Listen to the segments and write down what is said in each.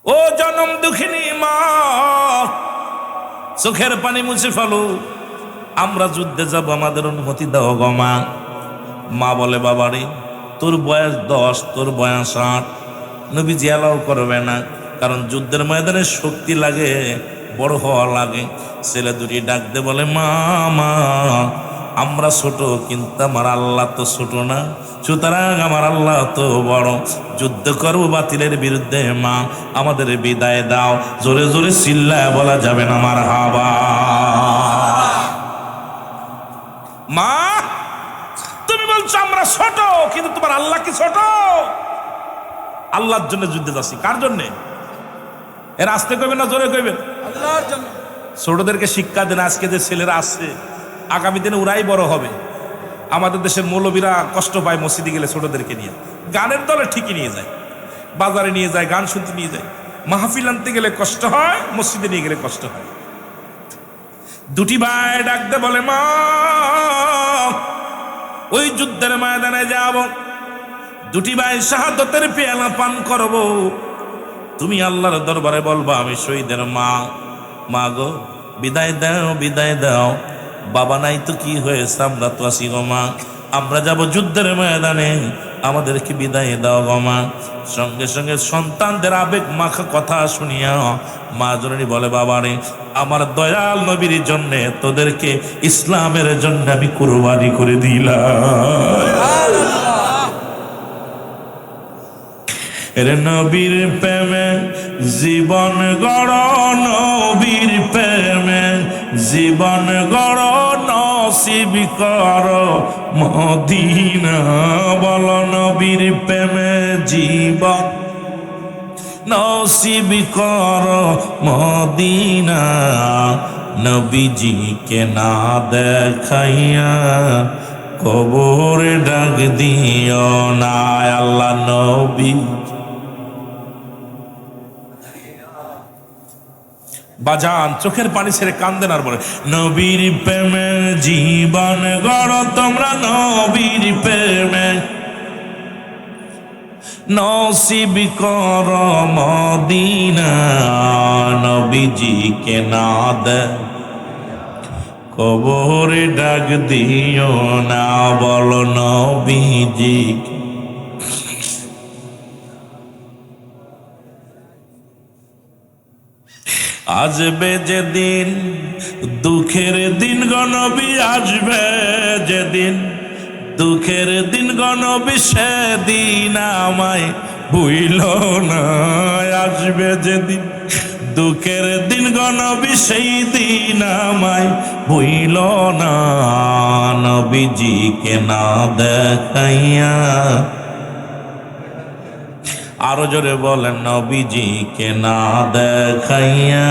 ও জনম দুঃখিনী মা, চোখের পানি মুছে ফেলো, আমরা যুদ্ধে যাব, আমাদের অনুমতি দাও গো মা। মা বলে বাবারে, তোর বয়স 10, তোর বয়স 8, নবীজি অ্যালাউ করবে না, কারণ যুদ্ধের ময়দানে শক্তি লাগে, বড় হওয়া লাগে। ছেলে দুটি ডাকতে বলে মা মা, আমরা ছোট কিন্তু আমার আল্লাহ তো ছোট না, সুতরাং আমার আল্লাহ তো বড়, যুদ্ধ করবো বাতিলের বিরুদ্ধে, মা আমাদের বিদায় দাও। জোরে জোরে চিল্লায় বলা যাবে না আমার হাবা। মা তুমি বলছো আমরা ছোট, কিন্তু তোমার আল্লাহ কি ছোট? আল্লাহর জন্য যুদ্ধে যাচ্ছি। কার জন্যে? এর আসতে কইবেন না জোরে কইবেন? আল্লাহর জন্য। ছোটদেরকে শিক্ষা দেন, আজকে যে ছেলেরা আসছে আগামী দিনে ওরাই বড় হবে। আমাদের দেশের মৌলবীরা কষ্ট পায় মসজিদে গেলে ছোটদেরকে নিয়ে, গানের দলে ঠিকই নিয়ে যায়, বাজারে নিয়ে যায়, গান শুনতে নিয়ে যায়, মাহফিল আনতে গেলে কষ্ট হয়, মসজিদে নিয়ে গেলে কষ্ট হয়। দুটি ভাই ডাকতে বলে মা, ওই যুদ্ধের ময়দানে যাব, দুটি ভাই শাহাদতের পেয়ালা পান করব, তুমি আল্লাহর দরবারে বলবা আমি শহীদের মা। মা গো বিদায় দাও, বিদায় দাও। বাবা নাই তো কি হয়েছে, আমরা তো আছি গো মা, আমরা যাব যুদ্ধের ময়দানে, আমাদেরকে বিদায় দাও গো মা। সঙ্গে সঙ্গে সন্তানদের আবেগ মাখা কথা শুনিয়া মা জননী বলে বাবারে, আমার দয়াল নবীর জন্যে তোদেরকে ইসলামের জন্য আমি কুরবানি করে দিলাম। এরে নবীর প্রেমে জীবন গড়, নবীর প্রেমে জীবন গড়, নসিব কর মদিনা। বল নবীর প্রেমে জীবন নসিব কর মদিনা। নবীজিকে না দেখাইয়া কবরে ডাক দিও না। আল্লাহ নবী বাজান চোখের পানি ছেড়ে কান্দেন আর বলে নবীর প্রেমে জীবন গড় তোমরা, নবীর প্রেমে নসিব কর মদিনা। নবীজিকে না দে কবরে ডাক দিও না। বল নবীজিকে। আসবে যেদিন দুঃখের দিন গো নবী, আসবে যেদিন দুঃখের দিন গো নবী, সেদিন আমায় ভুইল না। আসবে যেদিন দুঃখের দিন গো নবী, সেই দিন আমায় ভুইল না। নবীজিকে না দেখাইয়া, আরো জোরে বলেন নবীজিকে না দেখাইয়া।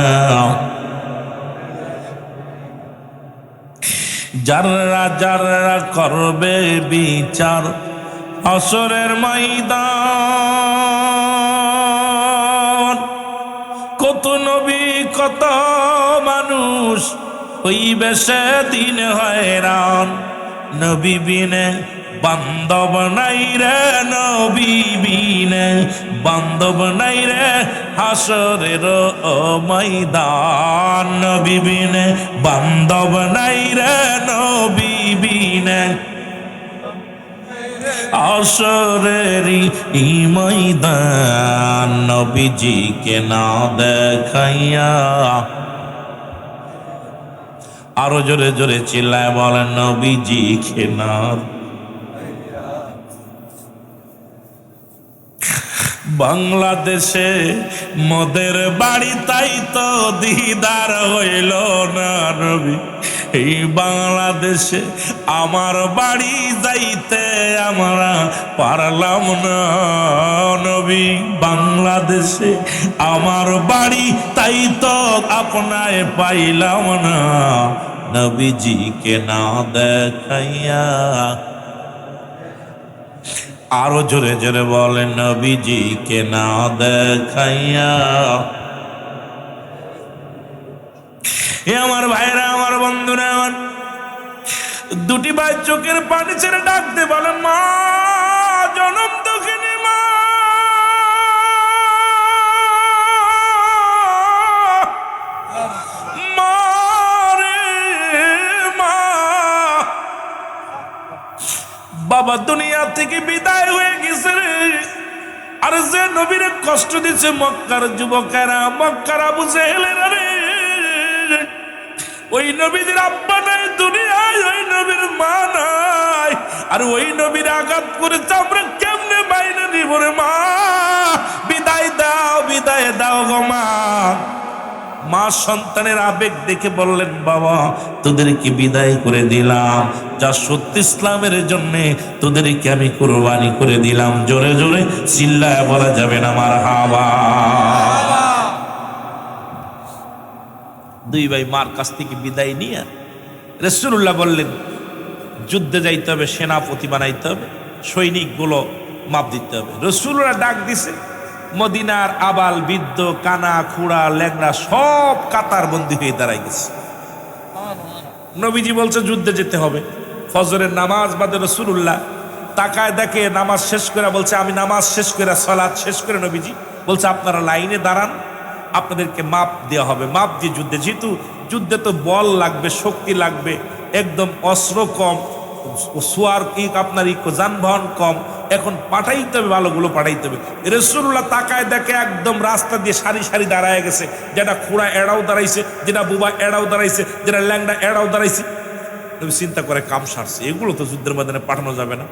যারা যারা করবে বিচার হাসরের ময়দান, কত নবী কত মানুষ হইবে সেদিন হয়রান। নবী বিনে বান্ধব নাই রে, নবী বিনে বান্ধব নাই রে হাসরের ময়দান। নবী বিনে বান্ধব নাই রে, নবী বিনে হাসরেরই ময়দান। নবীজিকে না দেখাইয়া, আরো জোরে জোরে চিল্লায় বলেন নবীজিকে না। বাংলাদেশে মদের বাড়ি, তাই তো দিদার হইল না নবী। এই বাংলাদেশে আমার বাড়ি যাইতে আমরা পারলাম না নবী। বাংলাদেশে আমার বাড়ি, তাই তো আপনায় পাইলাম না। নবীজিকে না দেখাইয়া, আরো জোরে জোরে বলেন নবীজিকে না দেখাইয়া। এ আমার ভাইরা, আমার বন্ধুরা, আমার দুটি ভাই চোখের পানি ছেড়ে ডাকতে বলেন মা, জনম দুঃখিনী মা, বাবা দুনিয়া থেকে বিদায় হয়ে গেছে রে। আর যে নবীরে কষ্ট দিচ্ছে মক্কার যুবকেরা, মক্কার আবু জেহেলেরা রে, ওই নবীদের আব্বা নাই দুনিয়ায়, ওই নবীর মা নাই, আর ওই নবীর আঘাত করেছে আমরা কেমনে বাইরে নিব রে মা? বিদায় দাও, বিদায় দাও গো মা। মা সন্তানের আবেগ দেখে বললেন, বাবা তোদেরকে বিদায় করে দিলাম, যা সত্য ইসলামের জন্য তোদেরকে আমি কুরবানি করে দিলাম। জোরে জোরে চিল্লায় বলা যাবে না মারহাবা। দুই ভাই মার কাছ থেকে বিদায় নিয়ে রাসূলুল্লাহ বললেন, যুদ্ধে যাইতে হবে, সেনাপতি বানাইতে হবে, সৈনিকগুলো মাপ দিতে হবে। রাসূলুল্লাহ ডাক দিছে, মদিনার আবাল বৃদ্ধ কানা খুড়া ল্যাংড়া সব কাতার বন্দী হয়ে দাঁড়াই গেছে। নবীজি বলছে যুদ্ধে যেতে হবে। ফজরের নামাজ বাদে রাসূলুল্লাহ তাকায় দেখে নামাজ শেষ করে বলছে, আমি নামাজ শেষ করে সালাত শেষ করে নবীজি বলছে আপনারা লাইনে দাঁড়ান, আপনাদেরকে মাপ দেওয়া হবে। মাপ দিয়ে যুদ্ধে, যেহেতু যুদ্ধে তো বল লাগবে, শক্তি লাগবে, একদম অস্ত্র কম, সোয়ার আপনার যানবাহন কম, এখন পাঠাইতে হবে, ভালোগুলো পাঠাইতে হবে। রাসূলুল্লাহ তাকায় দেখে একদম রাস্তা দিয়ে সারি সারি দাঁড়ায় গেছে, যেটা খুঁড়া এড়াও দাঁড়াইছে, যেটা বুবা এড়াও দাঁড়াইছে, যেটা ল্যাংড়া এড়াও দাঁড়াইছে। নবী চিন্তা করে কাম সারছে, এগুলো তো যুদ্ধের ময়দানে পাঠানো যাবে না।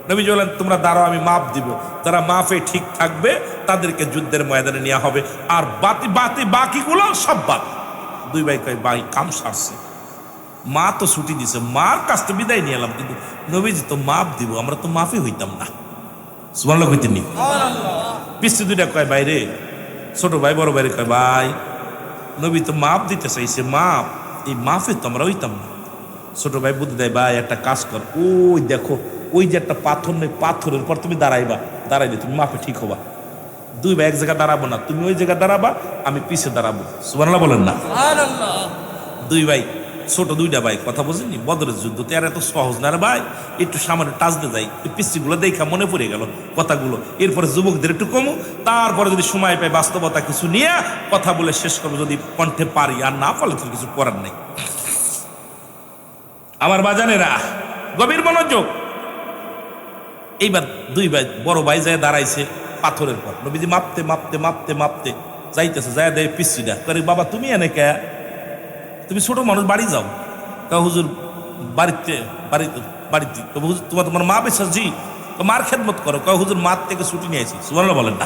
নবী বললেন, তোমরা দাঁড়াও, আমি মাপ দিব, যারা মাপে ঠিক থাকবে তাদেরকে যুদ্ধের ময়দানে নেওয়া হবে, আর বাকিগুলো সব বাদ। দুই ভাই কয়, ভাই কাম সারছে। মা তো ছুটি দিছে, মার কাছ থেকে বিদায় নিয়ে এলাম, কিন্তু নবীজি তো মাপ দিব, আমরা তো মাফই হইতাম না। সুবহানাল্লাহ কইতেন নি? পিছু দুইটা কয়, ভাই রে, ছোট ভাই বড় ভাই কয়, ভাই নবী তো মাপ দিতে চাইছে, মাপ, এই মাফে তো আমরা হইতাম না। ছোট ভাই বুদ্ধি দেয়, ভাই একটা কাজ কর, ওই দেখো ওই যে একটা পাথর নেই, পাথরের পর তুমি দাঁড়াইবা, দাঁড়াইলে তুমি মাপে ঠিক হবা। দুই ভাই এক জায়গায় দাঁড়াবো না, তুমি ওই জায়গায় দাঁড়াবা, আমি পিছে দাঁড়াবো। সুবহানাল্লাহ বলেন না? দুই ভাই, ছোট দুইটা ভাই, কথা বুঝেনি, বদরের যুদ্ধ তো আর এত সহজ না রে ভাই, একটু সামনে টাচতে যাই, পিস্তিগুলো দেখা মনে পড়ে গেল কথাগুলো। এরপরে যুবকদের একটু কমু, তারপরে যদি সময় পাই বাস্তবতা কিছু নিয়ে কথা বলে শেষ করবো, যদি কণ্ঠে পারি, আর না পারলে তো কিছু করার নেই। আমার বাজানেরা গভীর মনোযোগ। এইবার দুই ভাই, বড় ভাই যায় দাঁড়াইছে পাথরের পর, নবীজি মাপতে মাপতে মাপতে মাপতে যাইতেছে, যায় দেয় পিস্তিটা করে, বাবা তুমি এনে কে, তুমি ছোট মানুষ, বাড়ি যাও। কা হুজুর বাড়িতে বাড়িতে বাড়িতে, হুজুর তোমার মা বেশা, জি, মার খেদমত করো। কা হুজুর মার থেকে ছুটি নিয়ে আসি। সুবহানাল্লাহ বলেন না?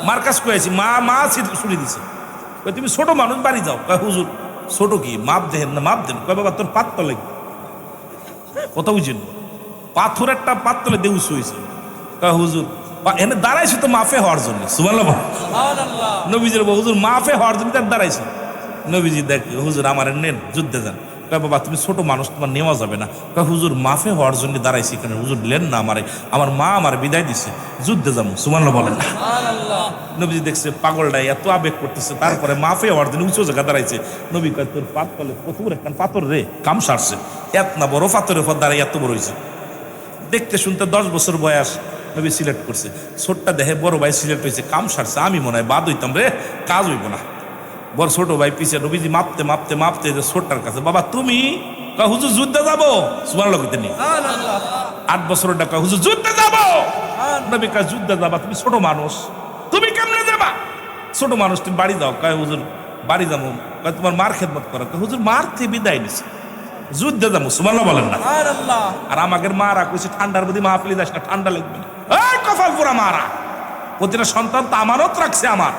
মার কাজ করেছি, মা ছুটি দিছে। তুমি ছোট মানুষ, বাড়ি যাও। কা হুজুর ছোট কি, মাপ দেন না, মাপ দেন। কয় বাবা তোর পাত্র লাগবে, কথা বুঝেন, পাথর একটা পাত্তলে দেউস হয়েছে। কা হুজুর এনে দাঁড়াইছে তো মাফে হওয়ার জন্য। সুবহানাল্লাহ। নবীজির হুজুর মাফে হওয়ার জন্য তার দাঁড়াইছে। নবীজি দেখ, হুজুর আমার নেন, যুদ্ধে যান। কয় বাবা তুমি ছোট মানুষ, তোমার নেওয়া যাবে না। কয় হুজুর মাফে হওয়ার জন্য দাঁড়াইছি এখানে, হুজুর লেন না আমারে, আমার মা আমার বিদায় দিছে, যুদ্ধে যাবো। সুবহানাল্লাহ বলেন না? নবীজি দেখছে পাগলটা এত আবেগ করতেছে, তারপরে মাফে হওয়ার জন্য উঁচু জায়গা দাঁড়াইছে। নবী কয়, তোর পাত পালে প্রথম একটা পাথর রে, কাম সারছে, এত না বড় পাথরের পর দাঁড়াই এত বড় হয়েছে। দেখতে শুনতে 10 বছর বয়স, নবী সিলেক্ট করছে। ছোটটা দেখে বড় ভাই সিলেক্ট হয়েছে, কাম সারছে, আমি মনে হয় বাদ হইতাম রে, কাজ হইব না। বড় ছোট ভাই পিছিয়ে, নবীজি মাপতে মাপতে মাপতে যে ছোটটার কাছে, বাবা তুমি, হুজুর যুদ্ধে যাবো। সুবহানাল্লাহ কইতেন নি? 8 বছর ডাকা, হুজুর যুদ্ধে যাবো। নবী কয়, যুদ্ধে যাবা, তুমি ছোট মানুষ, তুমি কেমনে যাবা? ছোট মানুষ, তুমি বাড়ি যাও। কয় হুজুর বাড়ি যাবো। কয় তোমার মার খেদমত করো। হুজুর মার থেকে বিদায় নিছে, যুদ্ধে যাবো। সুবহানাল্লাহ বলেন না? আর আমাদের মারা কইছে, ঠান্ডার মধ্যে মাহফিলে যাস না, ঠান্ডা লাগবে না। এই কপাল পুরা মারা, প্রতিটা সন্তান তো আমানত রাখছে, আমার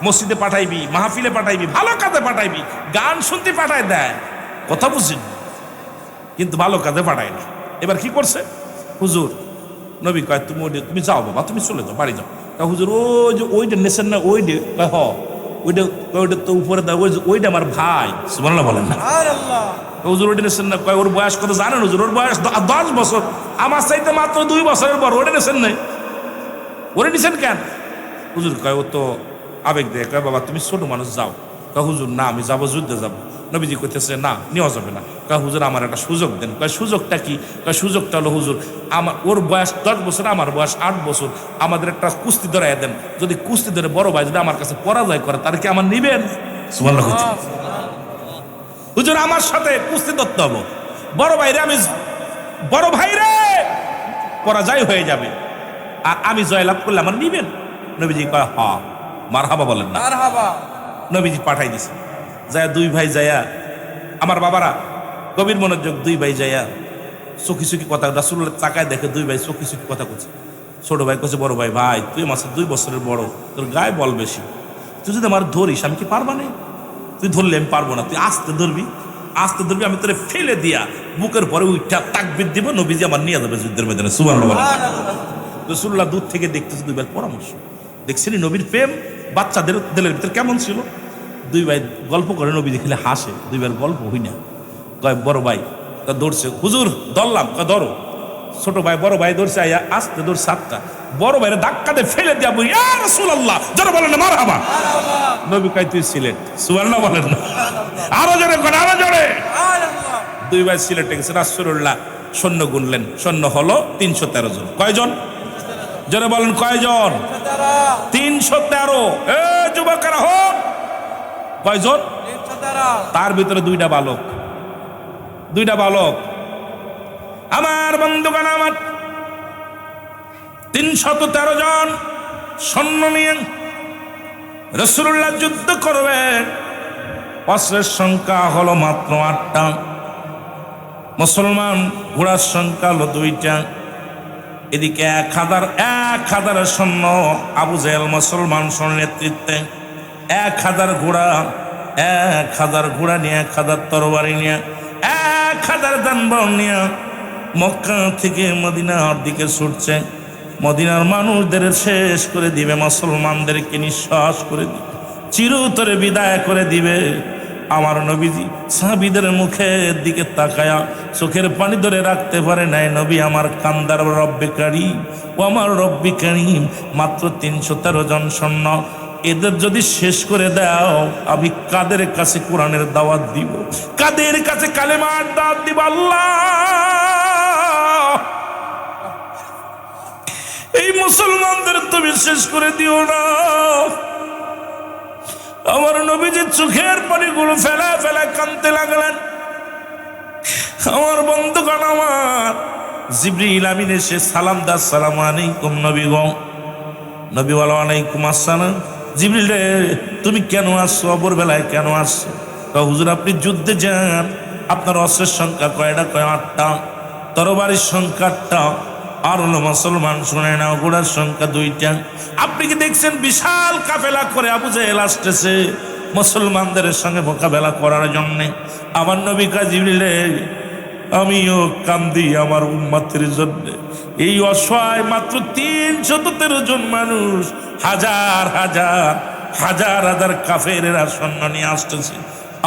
মসজিদে পাঠাইবি, মাহফিলে পাঠাইবি, ভালো কাজে পাঠাইবি, গান শুনতে পাঠাই দেয়, কথা বুঝিনি, কিন্তু ভালো কাজে পাঠায় না। এবার কি করছে হুজুর? নবী কয়, তুমি যাও বাবা, তুমি চলে যাও, বাড়ি যাও। হুজুর ওই যে ওইটা নেছেন না, ওইটা হ, ওইটা ওইটা তো উপরে দেয়, ওইটা আমার ভাই। সুবহানাল্লাহ বলেন না? হুজুর ওইটা নেছেন না। কয় ওর বয়স কত জানেন হুজুর? ওর বয়স 10 বছর, আমার চাইতে মাত্র 2 বছরের বড়। ওটা নেছেন নাই, ওরে নিছেন কেন? হুজুর কয়, ও তো আবেগ দেয়। কয় বাবা তুমি ছোট মানুষ, যাও। কয় হুজুর না, আমি যাবো, যুদ্ধে যাবো। নবীজি কইতেছে, না নেওয়া যাবে না। কয় হুজুর আমার একটা সুযোগ দেন। কয় সুযোগটা কি? কয় সুযোগটা হলো হুজুর, আমার ওর বয়স 10 বছর, আমার বয়স 8 বছর, আমাদের একটা কুস্তি ধরাই দেন, যদি কুস্তি ধরে বড় ভাই যদি আমার কাছে পরাজয় করে, তার কি আমার নিবেন? সুবহানাল্লাহ। হুজুর আমার সাথে কুস্তি ধরতে হবো, বড় ভাই রে, আমি বড় ভাই রে, পরাজয় হয়ে যাবে, আর আমি জয়লাভ করলে আমার নিবেন? নবীজি কয় হ, মারহাবা বলেন না। নবীজি পাঠাই দিছে, যায় দুই ভাই যায়া, আমার বাবারা গভীর মনোযোগ, দুই ভাই যায়া চোখি চোখি কথা, রাসূলুল্লাহ তাকায় দেখে দুই ভাই চোখি চোখি কথা করছে। ছোট ভাই কছে বড় ভাই, ভাই তুই আমার 2 বছরের বড়, তোর গায়ে বল বেশি, তুই যদি আমার ধরিস আমি কি পারবা না? তুই ধরলে আমি পারবো না, তুই আস্তে ধরবি, আস্তে ধরবি, আমি তোরে ফেলে দিয়া বুকের পরে উইটা তাকবীর দিব, নবীজি আমার নিয়ে যাবে যুদ্ধের ময়দানে। সুবহানাল্লাহ। রাসূলুল্লাহ দূর থেকে দেখতেছে দুই ভাইয়ের পরামর্শ, দেখছেন নবীর প্রেম বাচ্চাদের দিলের ভিতরে কেমন ছিল। দুই ভাই গল্প করে, নবী দেখলে হাসে, দুই ভাইয়ের গল্প হই না। কয় বড় ভাই দৌড়ছে, হুজুর ধরলাম, কয় ধরো। ছোট ভাই বড় ভাই ধরছে, আইয়া আস্তে ধরছে 7টা, বড় ভাইয়ের ধাক্কা দিয়ে ফেলে দিয়া বলি ইয়া রাসূলুল্লাহ, যারা বলেন না মারহাবা। নবী কয় তুই সিলেট, সুবহানাল্লাহ বলেন না, আরো জোরে কর, আরো জোরে। দুই ভাই সিলেটে গেছে, রাসূলুল্লাহ সৈন্য গুনলেন, সৈন্য হলো 313 জন। কয়জন? জোরে বলেন কয়জন? 313। এ যুবকেরা হোক, কয়জন? তার ভিতরে 2টা বালক, 2টা বালক। আমার বন্ধুগণ, আমার 313 জন সৈন্য নিয়ে রাসূলুল্লাহ যুদ্ধ করবেন। অস্ত্রের সংখ্যা হলো মাত্র 8টা, মুসলমান ঘোড়ার সংখ্যা হলো 2টা। এদিকে 1000 সৈন্য, আবু জেহেল মুসলমান সৈন্যের নেতৃত্বে 1000 ঘোড়া, 1000 ঘোড়া নিয়ে, 1000 তরবারি নিয়ে, 1000 যানবাহন নিয়ে মক্কা থেকে মদিনার দিকে ছুটছে। মদিনার মানুষদের শেষ করে দিবে, মুসলমানদেরকে নিঃশ্বাস করে দিবে, চিরতরে বিদায় করে দিবে। আমার নবীজি সাহাবীদের মুখের দিকে তাকায়া চোখের পানি ধরে রাখতে পারে নাই। নবী আমার কান্দার রব্বে কারীম, ও আমার রব্বে কারীম, মাত্র 313 জন সৈন্য, এদের যদি শেষ করে দাও, আমি কাদের কাছে কোরআনের দাওয়াত দিব, কাদের কাছে কালেমার দাওয়াত দিব? আল্লাহ, এই মুসলমানদের তুমি শেষ করে দিও না। আমার নবীজি চোখের পানিগুলো ফেলা ফেলা কাঁদতে লাগলেন। আমার বন্ধুগণ, আমার জিবরিল আমিন এসে সালাম দা, আসসালামু আলাইকুম নবী গো। নবী বলো ওয়ালাইকুম আসসালাম। জিবরিল রে, তুমি কেন আসছো, অপরবেলায় কেন আসছো? হুজুর আপনি যুদ্ধে যান, আপনার অস্ত্রের সংখ্যা কয়টা? কয় 8টা, তরবারির সংখ্যা 8টা, আর হলো মুসলমান শুনে নাও ঘোড়ার সংখ্যা 2টা। আপনি কি দেখছেন বিশাল কাফেলা করে আবু জেহেল আসতেছে মুসলমানদের সঙ্গে মোকাবেলা করার জন্যে? আমার নবী কয় জিবরিল রে, আমিও কান্দি আমার উম্মতের জন্য। এই অসহায় মাত্র 313 জন মানুষ, হাজার হাজার হাজার হাজার কাফেরেরা সৈন্য নিয়ে আসতেছে।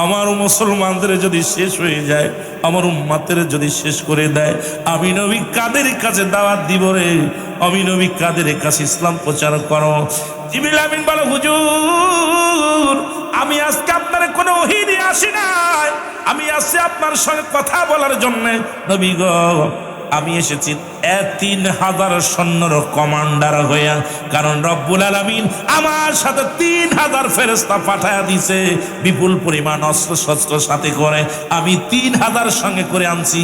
আমার মুসলমানদের যদি শেষ হয়ে যায়, আমার উম্মতের যদি শেষ করে দেয়, আমি নবী কাদের কাছে দাওয়াত দিব রে? আমি নবী কাদের কাছে ইসলাম প্রচার করো? জিবরিল আমিন বলে, হুজুর আমি আজকে আপনার কোনো ওহী নিয়ে আসি নাই, আমি আসছি আপনার সঙ্গে কথা বলার জন্য। নবী গো, আমি এসেছি 3000 সৈন্যর কমান্ডার হইয়া, কারণ রব্বুল আলামিন আমার সাথে 3000 ফেরেশতা পাঠায়া দিছে, বিপুল পরিমাণ অস্ত্র শস্ত্র সাথে করে আমি 3000 সঙ্গে করে আনছি,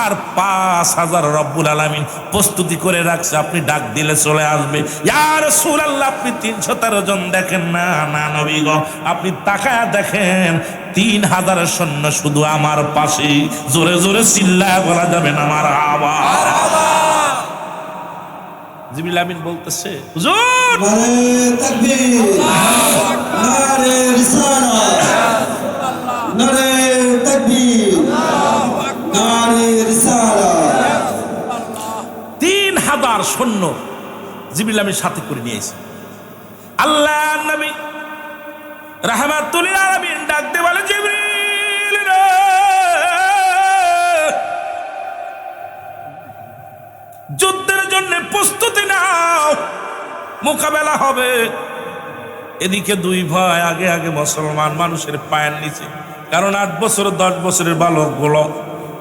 আর 5000 রব্বুল আলামিন প্রস্তুতি করে রাখছে, আপনি ডাক দিলে চলে আসবে। ইয়া রাসূলুল্লাহ, আপনি 313 জন দেখেন না? না নবী গো, আপনি তাকায়া দেখেন 3000 সৈন্য শুধু আমার পাশে। জোরে জোরে চিল্লায়া বলা যাবে না মারহাবা? জিবরিল আমিন বলতেছে, হুজুর নারে তাকবীর, নারে রিসালাত, নারে তাকবীর, নারে রিসালাত। 3000 সৈন্য জিবরিল আমিন সাথে করে নিয়ে এসে আল্লাহ নবী রাহমাতুল লিল আলামিন ডাক দিয়ে বলে, জিবরিল রে, যুদ্ধের জন্য প্রস্তুতি নাও, মোকাবেলা হবে। এদিকে 2 ভাই আগে আগে মুসলমান মানুষের পায়ের নিচে, কারণ 8 বছর 10 বছরের বালকগুলো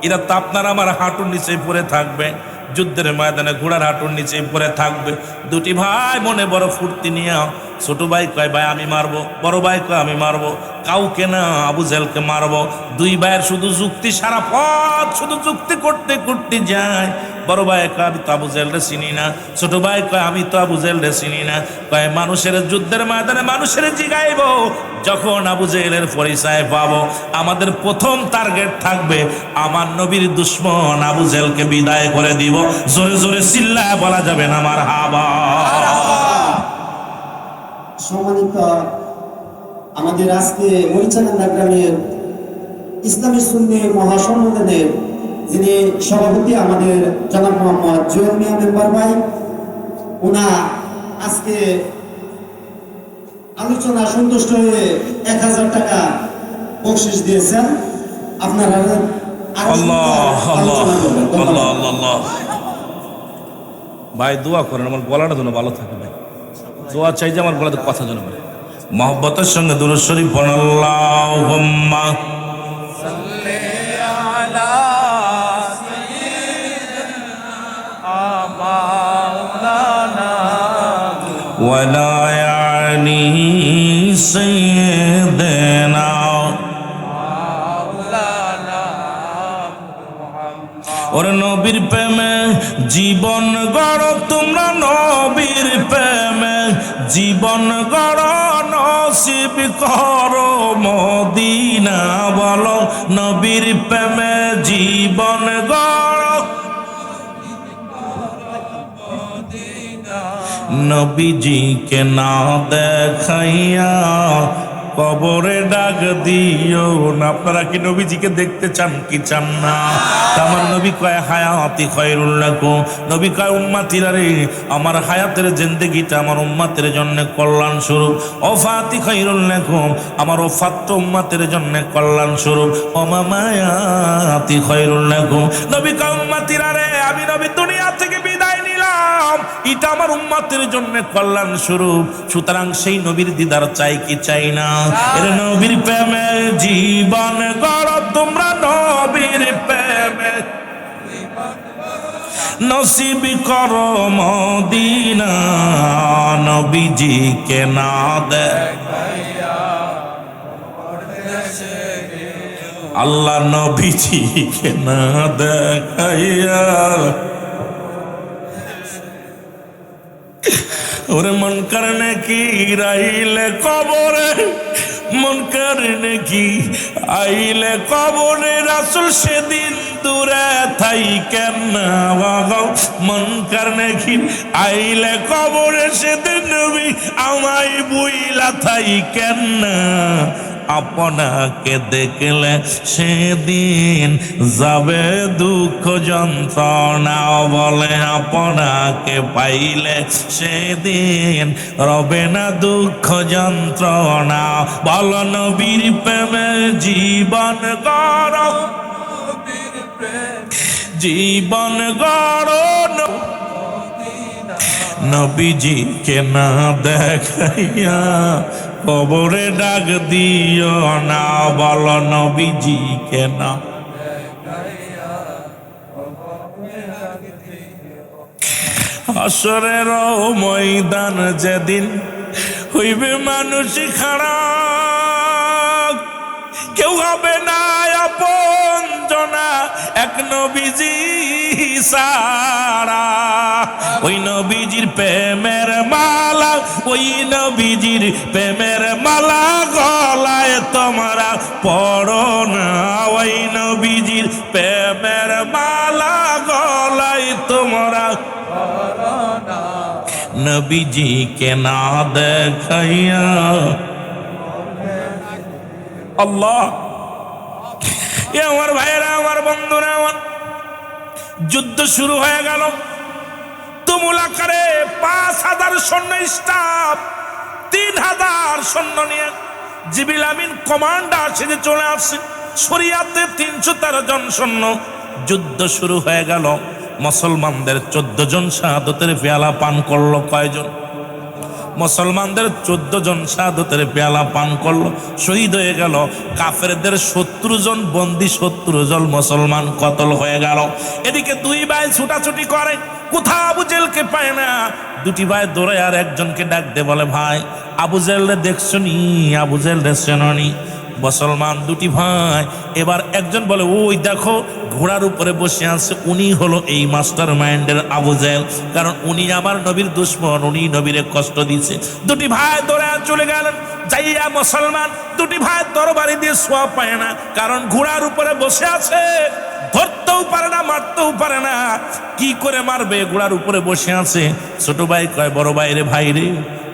এরা তো আপনার আমার হাঁটুর নিচে পড়ে থাকবে, যুদ্ধের ময়দানে ঘোড়ার হাঁটুর নিচে পড়ে থাকবে। 2টি ভাই মনে বড় ফুর্তি নিয়ে, ছোট ভাই কয় ভাই আমি মারবো, বড় ভাই কয় আমি মারবো, কাউকে না আবু জেহেলকে মারবো। 2 ভাইয়ের শুধু যুক্তি, সারা পথ শুধু যুক্তি করতে করতে যায়। বড় ভাই কয় আমি তো আবু জেহেলরে চিনি না, ছোট ভাই কয় আমি তো আবু জেহেলরে চিনি না। কয় মানুষের যুদ্ধের ময়দানে মানুষের জিগাইব, যখন আবু জেহেলের পরিচয় পাবো আমাদের প্রথম টার্গেট থাকবে আমার নবীর দুশ্মন আবু জেহেলকে বিদায় করে দিব। জোরে জোরে চিল্লায় বলা যাবে না মারহাবা। সম্মানিত আমাদের আজকে মরিচাকান্দা গ্রামের ইসলামী সুন্নি মহাসম্মেলনের যিনি সভাপতি আমাদের জনাব মোহাম্মদ জুয়েল মিয়া মেম্বার ভাই, ওনা আজকে আলোচনা সন্তুষ্ট হয়ে 1000 টাকা বকশিশ দিয়েছেন। আপনারা আল্লাহ আল্লাহ আল্লাহ আল্লাহ। ভাই দোয়া করেন আমার গলাটা যেন ভালো থাকে ভাই, দোয়া চাই যে আমার গলাতে কথা যেন বলে। মহব্বতের সঙ্গে দুরূদ শরীফ পড়ুন। আল্লাহুম্মা সাল্লি আলা সাইয়্যিদিনা মাওলানা ওয়া লা আলি সাইয়্যিদিনা মাওলানা মুহাম্মদ। ওরে নবীর প্রেমে জীবন গড় তোমরা, নবীর প্রেমে জীবন গড়, নসিব করো মদিনা বলো, নবীর প্রেমে জীবন গড়, নবীজিকে না দেখাইয়া কবরে ডাক দিও না। আপনারা কি নবীজিকে দেখতে চান কি চান না? আমার নবী কয় হায়াতি খায়রুল লাকুম, নবী কয় উম্মতিরা রে আমার হায়াতের জিন্দেগিটা আমার উম্মতের জন্য কল্যাণ স্বরূপ, ওফাতি খায়রুল লাকুম আমার ওফাত উম্মতের জন্য কল্যাণ স্বরূপ, ওমামায়াতি খায়রুল লাকুম। নবী কয় উম্মতিরা রে আমি নবী দুনিয়া থেকে বিদায় নিলাম, এটা আমার উম্মতের জন্য কল্যাণ স্বরূপ। সুতরাং সেই নবীর দিদার চাই কি চাই না? এর নবীর প্রেমে জীবন গড় তোমরা, নবীর প্রেমে নসিব করো মদিনা, নবীজিকে না দেখাইয়া আল্লাহ নবীজিকে না দেখাইয়া। ওরে মন কারণে কি রাইলে কবরে, মন কারণে কি আইলে কবরে, রাসূল সেদিন দূরে থাইকেন না বাবা। মন কারণে কি আইলে কবরে সেদিন নবী আমায় বুইলা থাইকেন না, আপনাকে দেখলে সেদিন যাবে দুঃখ যন্ত্রণা বলে, আপনাকে পাইলে সেদিন রবে না দুঃখ যন্ত্রণা বল, নবীর প্রেমে জীবন গড়, জীবন গড়, নবীজিকে না দেখাইয়া কবরে ডাক দিও না বল, নবীজিকে না। হাসরের ময়দান যেদিন হইবে মানুষ খাড়া, কেউ হবে না আপন জনা এক নবীজি সারা। ওই নবীজির প্রেমের মালা, ওই নবীজির প্রেমের মালা গলায় তোমরা পড়ো না, ওই নবীজির প্রেমের মালা গলায় তোমরা পড়ো না, নবীজিকে না দেখাইয়া। আল্লাহ আমার ভাইয়েরা, আমার বন্ধুরা, আমার যুদ্ধ শুরু হয়ে গেল। তুমুল আকারে 5000 সৈন্য স্টাফ, 3000 সৈন্য নিয়ে জিবরিল আমিন কমান্ডার সেজে চলে আসছে। শরিয়াতে 313 জন সৈন্য। যুদ্ধ শুরু হয়ে গেল। মুসলমানদের 14 জন শাহাদতের পেয়ালা পান করলো। কয়জন? মুসলমানদের 14 জন শাহাদতের পেয়ালা পান করলো, শহীদ হয়ে গেল। কাফেরদের 70 জন বন্দী, 70 জন মুসলমান কতল হয়ে গেল। এদিকে দুই ভাই ছুটাছুটি করে, কোথাও আবু জেহেলকে পায় না। দুটি ভাই দৌড়ায় আর একজনকে ডাক দে, বলে ভাই আবু জেহেলরে দেখছো নি? আবু জেহেলরে চেনো নি? মুসলমান দুটি ভাই এবার একজন বলে ওই দেখো ঘোড়ার উপরে বসে আছে, উনি হলো এই মাস্টার মাইন্ডের আবু জেহেল। কারণ উনি আমার নবীর দুশমন, উনি নবীরে কষ্ট দিয়েছে। দুটি ভাই দৌড়ে চলে গেলেন, যাইয়া মুসলমান দুটি ভাই তরবারি দিয়ে সোয়া পায় না, কারণ ঘোড়ার উপরে বসে আছে, ধরতেও পারে না, মারতেও পারে না। কি করে মারবে? ঘোড়ার উপরে বসে আছে। ছোট ভাই কয় বড় ভাই রে, ভাই রে,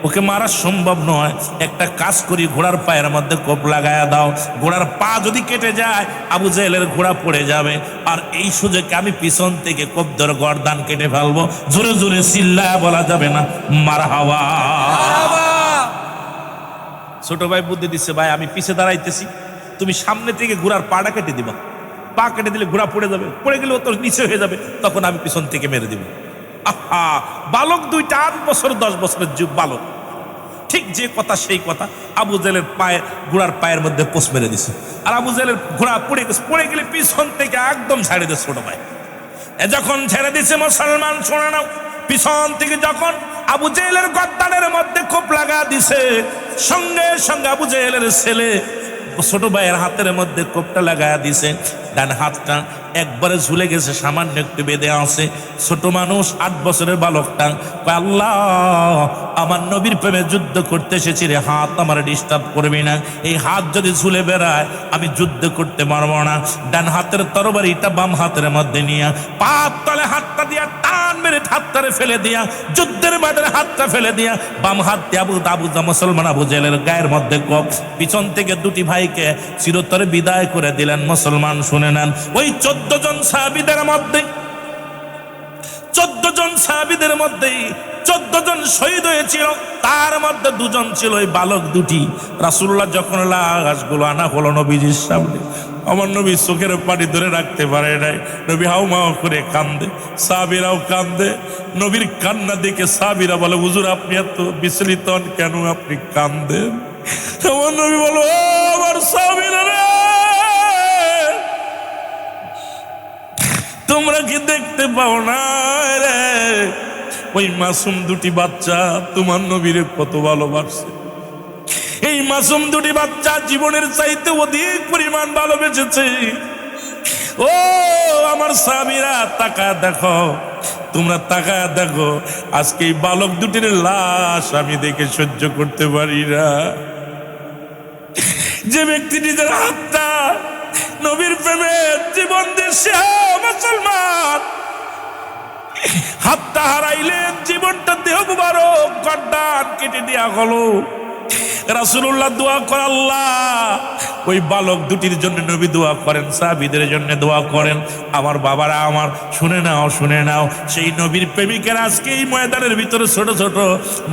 ওকে মারা সম্ভব নয়, একটা কাজ করি, ঘোড়ার পায়ের মধ্যে কোপ লাগায়া দাও। ঘোড়ার পা যদি কেটে যায় আবু জেহেলের ঘোড়া পড়ে যাবে, আর এই সুযোগে আমি পিছন থেকে কোপ ধরে গর্দান কেটে ফেলবো। জোরে জোরে চিল্লায়া বলা যাবে না মারহাবা। ছোট ভাই বুদ্ধি দিচ্ছে, ভাই আমি পিছে দাঁড়াইতেছি, তুমি সামনে থেকে ঘোড়ার পাটা কেটে দিবা, পা কেটে দিলে ঘোড়া পড়ে যাবে, পড়ে গেলে ও তো নিচে হয়ে যাবে, তখন আমি পিছন থেকে মেরে দিব। আহা, বালক দুইটা 8 বছর 10 বছরের যুগ বালক, ঠিক যে কথা সেই কথা। আবু জেহেলের পায়ে, ঘোড়ার পায়ের মধ্যে পোষ মেরে দিছে, আর আবু জেহেলের ঘোড়া পড়ে গেছে, পড়ে গেলে পিছন থেকে একদম ছেড়ে দিচ্ছে ছোট ভাই। যখন ছেড়ে দিছে মুসলমান শোনে নাও, পিছন থেকে যখন আবু জেহেলের গর্দানের মধ্যে কোপ লাগা দিছে, সঙ্গে সঙ্গে আবু জেহেলের ছেলে ছোট ভাইয়ের হাতের মধ্যে কোপটা লাগায়া দিছে। ডান হাতটা একবারে ঝুলে গেছে, সামান্য একটু বেঁধে আছে। ছোট মানুষ 8 বছরের বালকটা কয়, আল্লাহ আমার নবীর প্রেমে যুদ্ধ করতে এসেছি রে, হাত আমার ডিস্টার্ব করবি না, এই হাত যদি ঝুলে বেড়ায় আমি যুদ্ধ করতে পারবো না। ডান হাতের তরবারিটা বাম হাতের মধ্যে নিয়ে পাত তলে হাতটা দিয়া টান মেরে হাতটারে ফেলে দিয়া, যুদ্ধের ময়দানে হাতটা ফেলে দিয়া বাম হাত দিয়ে মুসলমান আবু জেহেলের গায়ের মধ্যে কোপ। পিছন থেকে দুটি ভাইকে চিরতরে বিদায় করে দিলেন। মুসলমান শুনে নেন, ওই 14 জন সাহাবীদের মধ্যে 14 জন সাহাবীদের মধ্যে 14 জন শহীদ হয়েছিল, তার মধ্যে 2 জন ছিল ওই বালক দুটি। রাসূলুল্লাহ যখন লাশগুলো আনা হলো নবীজির সামনে, আমার নবী চোখের পানি ধরে রাখতে পারে নাই, নবী হাউমাউ করে কান্দে, সাহাবীরাও কান্দে। নবীর কান্না দেখে সাহাবীরা বলে, হুজুর আপনি এত বিচলিত হন কেন, আপনি কান্দেন? আমার নবী বলো, ও আমার সাহাবীরা রে, তোমরা কি দেখতে পাও না রে, ওই মাসুম দুটি বাচ্চা তোমার নবীরে কত ভালোবাসে। এই মাসুম দুটি বাচ্চা জীবনের চাইতে অধিক পরিমাণ ভালোবেসেছে। ও আমার সাহাবীরা, তাকায় দেখো, তোমরা তাকায় দেখো, আজকে এই বালক দুটির লাশ আমি দেখে সহ্য করতে পারি না। যে ব্যক্তি নিজের হাতটা নবীর প্রেমে জীবন দিয়েছে, মুসলমান হাতটা হারাইলেন, জীবনটা দেহ মুবারক গর্দান কেটে দেয়া হলো। রাসূলুল্লাহ দোয়া করে, আল্লাহ ওই বালক দুটির জন্য নবী দোয়া করেন, সাহাবীদের জন্য দোয়া করেন। আমার বাবারা আমার, শুনে নাও, শুনে নাও, সেই নবীর প্রেমিকের আজকে এই ময়দানের ভিতরে ছোট ছোট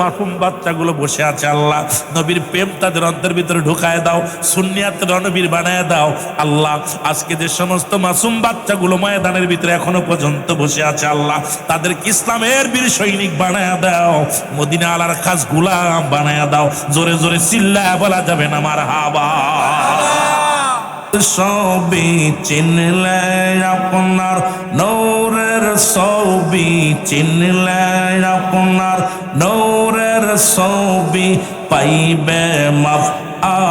মাসুম বাচ্চাগুলো বসে আছে। আল্লাহ নবীর প্রেম তাদের অন্তরের ভিতরে ঢুকায় দাও, সুন্নিয়াতের নবীর বানায় দাও। আল্লাহ আজকে যে সমস্ত মাসুম বাচ্চাগুলো ময়দানের ভিতরে এখনো পর্যন্ত বসে আছে, আল্লাহ তাদেরকে ইসলামের বীর সৈনিক বানায় দাও, মদিনা আলার খাস গোলাম বানায় দাও। জোরে জোরে চিল্লায় বলা যাবে না মারহাবা। সবই চিনলে আপনার নূরের, ছবি চিনলে আপনার নূরের ছবি, পাইবে মাফ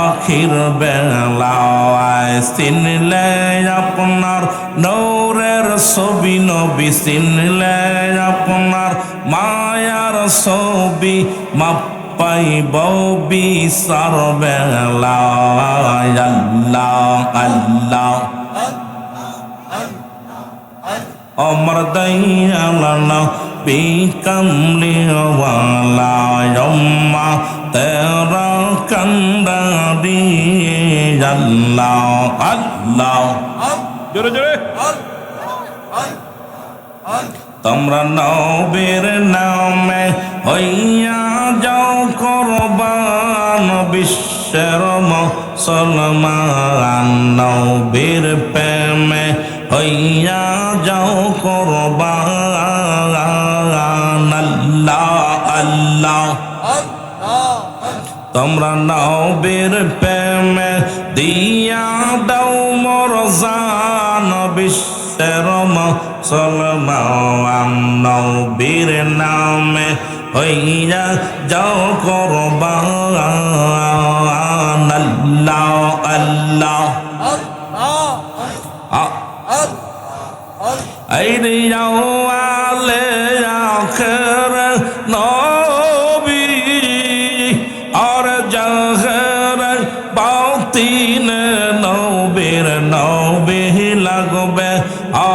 আখির বেলায়। চিনলে আপনার নূরের ছবি, নবী চিনলে আপনার মায়ার ছবি, মাফ পাইব বিচার বেলায়। আল্লাহ আল্লাহ অমর দয়ালানা বি কমলি ওয়ালা আম্মা তেরা কন্দারি। আল্লাহ আল্লাহ জোরে জোরে। তোমরা নবীর নামে হইয়া যাও কুরবান, বিশ্বের মুসলমান নবীর প্রেমে হইয়া যাও কুরবান। আল্লাহ আল্লাহ তোমরা নবীর প্রেমে দিয়া দাও মোর জান, বিশ্বের মুসলমান নবীর নামে হইয়া যাও কুরবান। আল্লাহ আল্লাহ জাহের বাতিন নবীর নবী লাগবে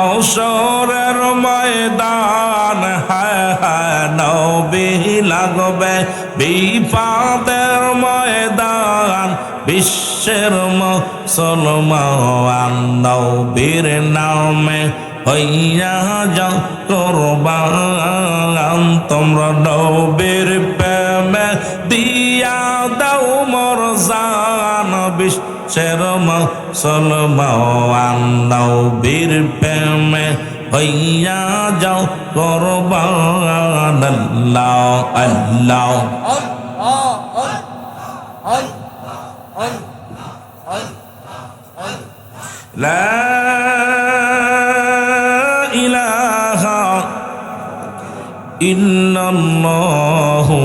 আসরের ময়দান হ্যাঁ নবী লাগবে বিপদের ময়দান বিশ্বের মুসলমান নবীর নামে হইয়া যাও কুরবান তোমরা নবীর প্রেমে দিয়া দাও মোর জান বিশ্বের মুসলমান নবীর প্রেমে হইয়া যাও কুরবান আল্লাহ আল্লাহ লা ইলাহা ইল্লাল্লাহু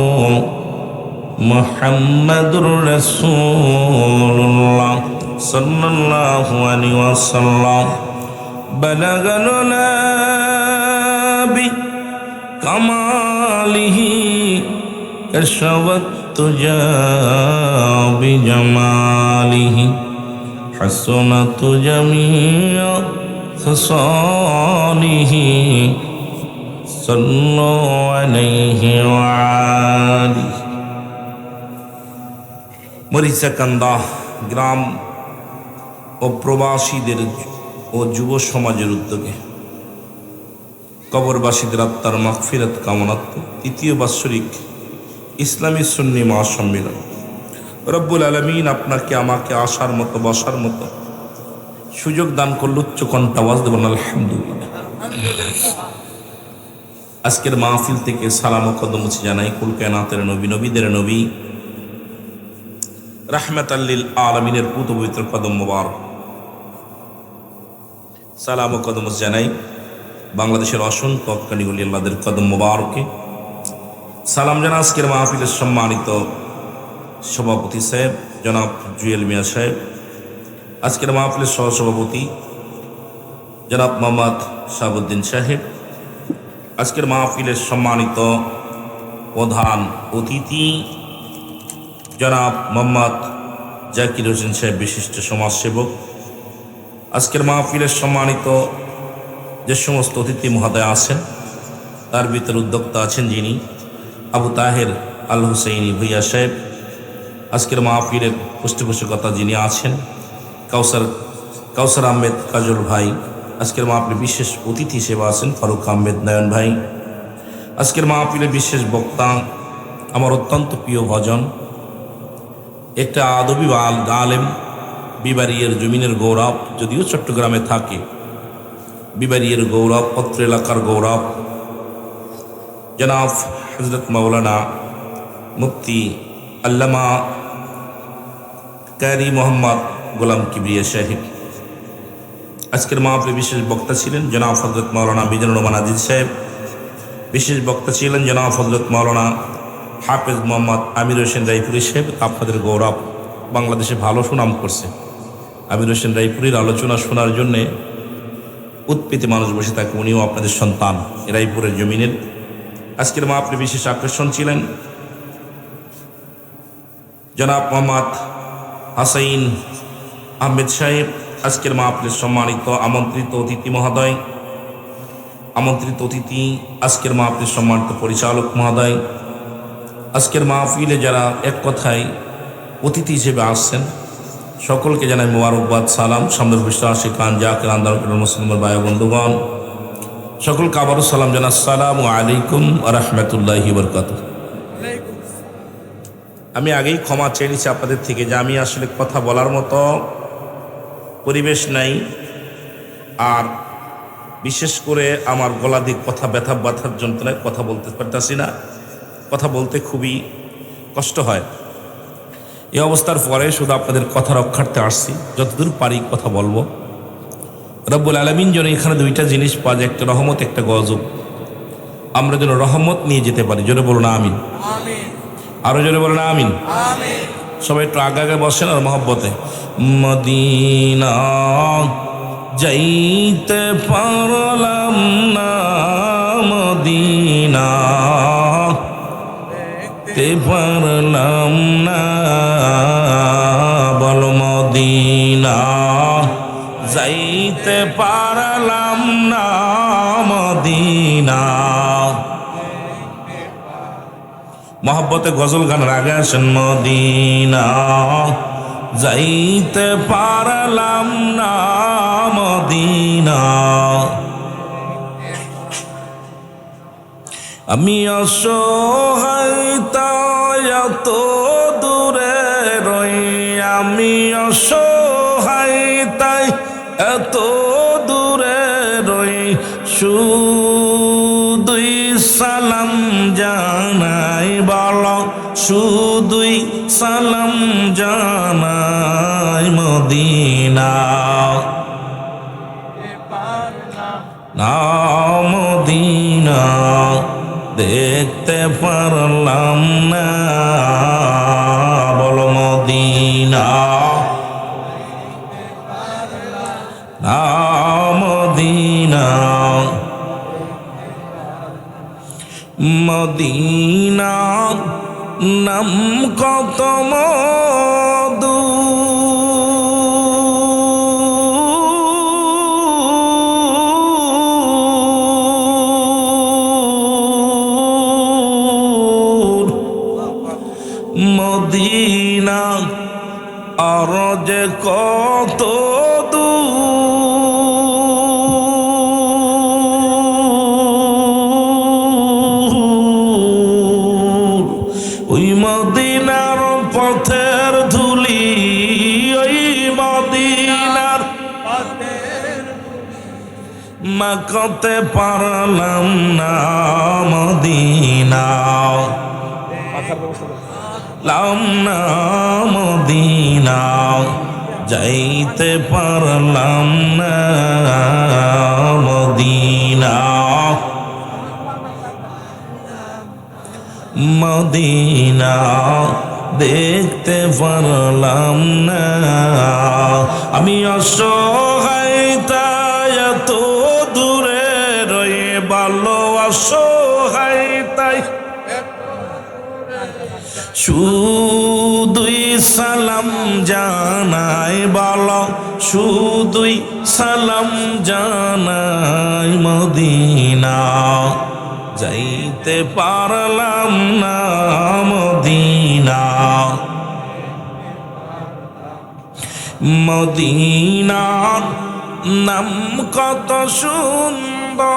মুহাম্মাদুর রাসূলুল্লাহ সাল্লাল্লাহু আলাইহি ওয়াসাল্লাম বালাগাল নাবি কামালিহি কাশাওয়াত তুজা বিজামালিহি حسنت جميع خصاله صلوا عليه وآله মরিচাকান্দা গ্রাম ও প্রবাসীদের ও যুব সমাজের উদ্যোগে কবরবাসীদের আত্মার মাগফিরাত কামনার্থে তৃতীয় বাৎসরিক ইসলামী সুন্নি মহাসম্মেলন রব্বুল আলামিন আপনাকে আমাকে আসার মতো বসার মতো সুযোগ দান করল। উচ্চ কণ্ঠ আওয়াজ দেবেন আলহামদুলিল্লাহ। আজকের মাহফিল থেকে সালাম ও কদম জানাই কুল কায়নাতের নবী নবীদের নবী রাহমাতাল লিল আলামিনের পুত পবিত্র কদম মোবারক। সালাম ও কদম জানাই বাংলাদেশের অসংখ্য হক্কানি ওলি আল্লাহদের কদম মোবারকে। সালাম জানা আজকের মাহফিলের সম্মানিত সভাপতি সাহেব জনাব জুয়েল মিয়া সাহেব, আজকের মাহফিলের সহসভাপতি জনাব মোহাম্মদ শাহাবুদ্দিন সাহেব, আজকের মাহফিলের সম্মানিত প্রধান অতিথি জনাব মোহাম্মদ জাকির হোসেন সাহেব বিশিষ্ট সমাজসেবক, আজকের মাহফিলের সম্মানিত যে সমস্ত অতিথি মহোদয় আছেন তার ভিতরে উদ্যোক্তা আছেন যিনি আবু তাহের আল হুসাইনি ভুইয়া সাহেব, আজকের মাহফিলের পৃষ্ঠপোষকতা যিনি আছেন কাউসার আহমেদ কাজল ভাই, আজকের মাহফিলে বিশেষ অতিথি হিসেবে আছেন ফারুক আহমেদ নয়ন ভাই, আজকের মাহফিলে বিশেষ বক্তা আমার অত্যন্ত প্রিয় ভজন একটা আদবি আলেম বিবাড়িয়ার জমিনের গৌরব, যদিও চট্টগ্রামে থাকে, বিবাড়িয়ার গৌরব পত্র এলাকার গৌরব জনাব হযরত মাওলানা মুফতি আল্লামা কারি মোহাম্মদ গোলাম কিবরিয়া সাহেব। আজকের মাহফিলে বিশেষ বক্তা ছিলেন জনাব হযরত মাওলানা মিজানুর রহমান আজিজ সাহেব, বিশেষ বক্তা ছিলেন জনাব হযরত মাওলানা হাফেজ মোহাম্মদ আমির হোসেন রায়পুরি সাহেব। আপনাদের গৌরব, বাংলাদেশে ভালো সুনাম করছে। আমির হোসেন রায়পুরির আলোচনা শোনার জন্যে উৎপীতি মানুষ বসে থাকে, উনিও আপনাদের সন্তান রায়পুরের জমিনের। আজকের মাহফিলে বিশেষ আকর্ষণ ছিলেন জনাব মোহাম্মদ হাসাইন আহমেদ সাহেব। আজকের মাহফিলের সম্মানিত আমন্ত্রিত অতিথি মহোদয়, আমন্ত্রিত অতিথি আজকের মাহফিলের সম্মানিত পরিচালক মহোদয়, আজকের মাহফিলে যারা এক কথায় অতিথি হিসেবে আসছেন সকলকে জানাই মোবারকবাদ, সালাম। সামনের বিশ্বাসী কান জাকির আন্দোলন মুসলিমের ভাই বন্ধুগণ সকলকে আবারও সালাম জানা। আসসালামু আলাইকুম ওয়া রাহমাতুল্লাহি ওয়া বারাকাতুহু। আমি আগেই ক্ষমা চেয়ে নিচ্ছি আপনাদের থেকে যে আমি আসলে কথা বলার মতো পরিবেশ নাই, আর বিশেষ করে আমার গলা দিয়ে কথা ব্যথার যন্ত্রণায় কথা বলতে পারতেছি না, কথা বলতে খুবই কষ্ট হয়। এই অবস্থার পরে শুধু আপনাদের কথা রক্ষার্থে আসছি, যতদূর পারি কথা বলবো। রব্বুল আলামিন যেন এখানে দুইটা জিনিস পাওয়া যায়, একটা রহমত একটা গজব, আমরা যেন রহমত নিয়ে যেতে পারি। জোরে বলুন আমিন, আরো জোরে বলুন আমিন। সবাই একটু আগে আগে বসেন আর মহব্বতে। মদিনা যাইতে পারলাম না, মদিনা তে পারলাম না বল মদিনা যাইতে পারলাম না মদিনা। মহব্বতে গজল গান আগে আসেন মদিনা যাইতে পারলাম না মদিনা। আমি অসহায় তাই এত দূরে রই, আমি অসহায় তাই এত দূরে রই, শুধুই সালাম জানাই বল, শুধুই সালাম জানাই মদিনা না মদিনা দেখতে পারলাম না বল মদিনা না মদিনা। মদিনা নাম কত মধু, মদিনা আর যে কত দূর, ওই মদিনার পথের ধুলি, ওই মদিনার মাখতে পারলাম না মদিনা লাম না মদিনা যাইতে পারলাম না মদিনা। মদিনা দেখতে পারলাম না, আমি অসহায় তাই এত দূরে রয়ে, ভালো অসহায় তাই শুধুই সালাম জানাই বল, শুধুই সালাম জানাই মদিনা যাইতে পারলাম না মদিনা। মদিনার নাম কত সুন্দর,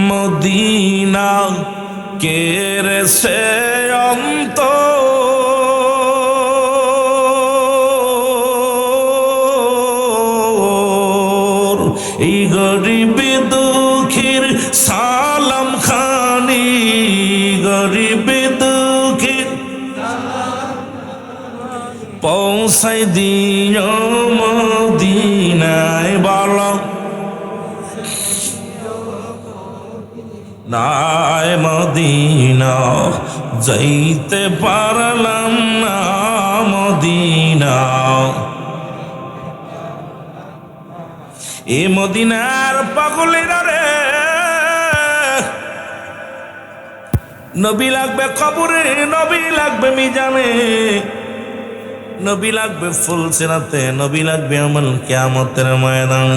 মদিনা কেরে সে অন্ত, এই গরিব দুঃখীর সালাম খানি, গরিব দুঃখীর পৌঁছাই দিও মদিনায় বল, নাই মদিনা যাইতে পারলাম না মদিনা। এ মদিনার পাগলেরা রে, নবী লাগবে কবরে, নবী লাগবে মিজানে, নবী লাগবে ফুল সিরাতে, নবী লাগবে আমল কিয়ামতের ময়দান।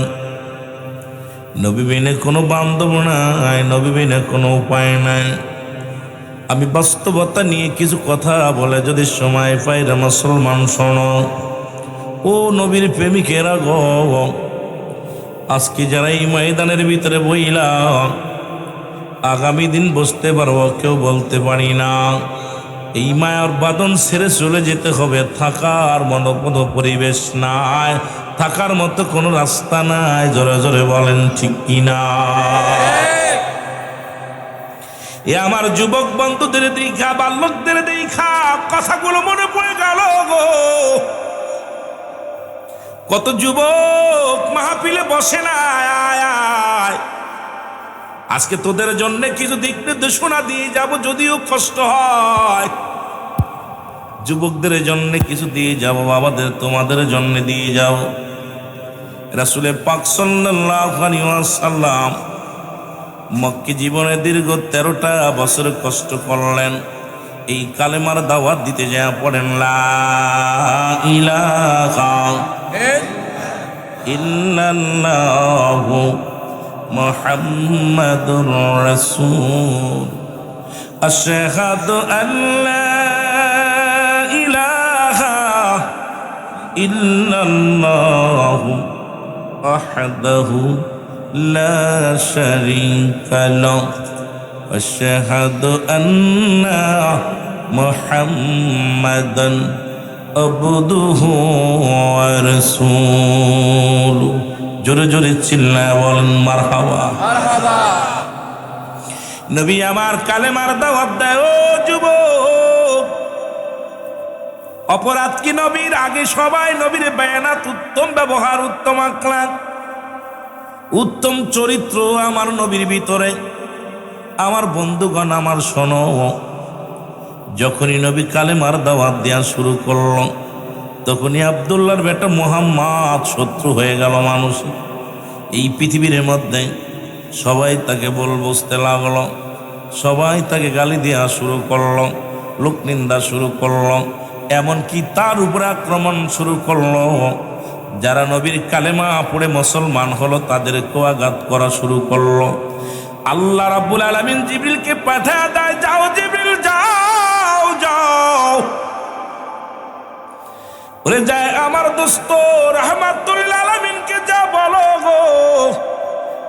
নবী বিনে কোনো বান্ধব নাই, নবী বিনে কোনো উপায় নাই। আমি বাস্তবতা নিয়ে কিছু কথা বলে যদি সময় পাই রে মুসলমান শোনো, ও নবীর প্রেমিকেরা গো, আজকে যারা এই ময়দানের ভিতরে বইলা আগামী দিন বসতে পারবো কেউ বলতে পারি না। এই মায়ার বাঁধন ছেড়ে চলে যেতে হবে, থাকার মতো কোনো পরিবেশ নাই, থাকার মতো কোনো রাস্তা নাই। জোরে জোরে বলেন ঠিক কিনা? এ আমার যুবক বন্ধুদের দেখা, বাল্যকদের দেখা কথাগুলো মনে পড়ে গেল গো। কত যুবক মাহফিলে বসে না, আয় আয় আজকে তোদের জন্য কিছু দিক নির্দেশনা দিয়ে যাব, যদিও কষ্ট হয়। যুবকদের জন্য কিছু দিয়ে যাও, বাবাদের তোমাদের জন্য দিয়ে যাও। রাসূল পাক সাল্লাল্লাহু আলাইহি ওয়াসাল্লাম মক্কি জীবনে দীর্ঘ 13টা বছর কষ্ট করলেন। এই কালেমার দাওয়াত দিতে যায় পড়েন লা ইলাহা ইল্লাল্লাহু মুহাম্মাদুর রাসূল আশহাদু আল্লা ইলাহা ইল্লাল্লাহু ওয়াহদাহু লা শারীকা লাহু আশহাদু আন্না মুহাম্মাদান আবদুহু ওয়া রাসূলুহু। জোরে জোরে চিল্লায় বলেন মারহাবা। নবী আমার কালেমার দাওয়াত দেয়। ও যুবক, অপরাধ কি নবীর? আগে সবাই নবীর বায়ানাত, উত্তম ব্যবহার, উত্তম আখলাক, উত্তম চরিত্র আমার নবীর ভিতরে। আমার বন্ধুগণ, আমার শোনো, যখনই নবী কালেমার দাওয়াত দেওয়া শুরু করল, তখনই আব্দুল্লাহর বেটা মুহাম্মদ শত্রু হয়ে গেল মানুষ। এই পৃথিবীর মধ্যে সবাই তাকে বলতে লাগলো, সবাই তাকে গালি দেওয়া শুরু করলো, লোক নিন্দা শুরু করলো, এমনকি তার উপরে আক্রমণ শুরু করলো। যারা নবীর কালেমা পড়ে মুসলমান হলো তাদেরকেও আঘাত করা শুরু করলো। আল্লাহ রাব্বুল আলামিন জিবরিলকে পাঠিয়ে দেয়, যাও জিবরিল, যাও যাও, বলে যায় আমার দোস্ত রাহমাতুল আলামিনকে যা বলো গো,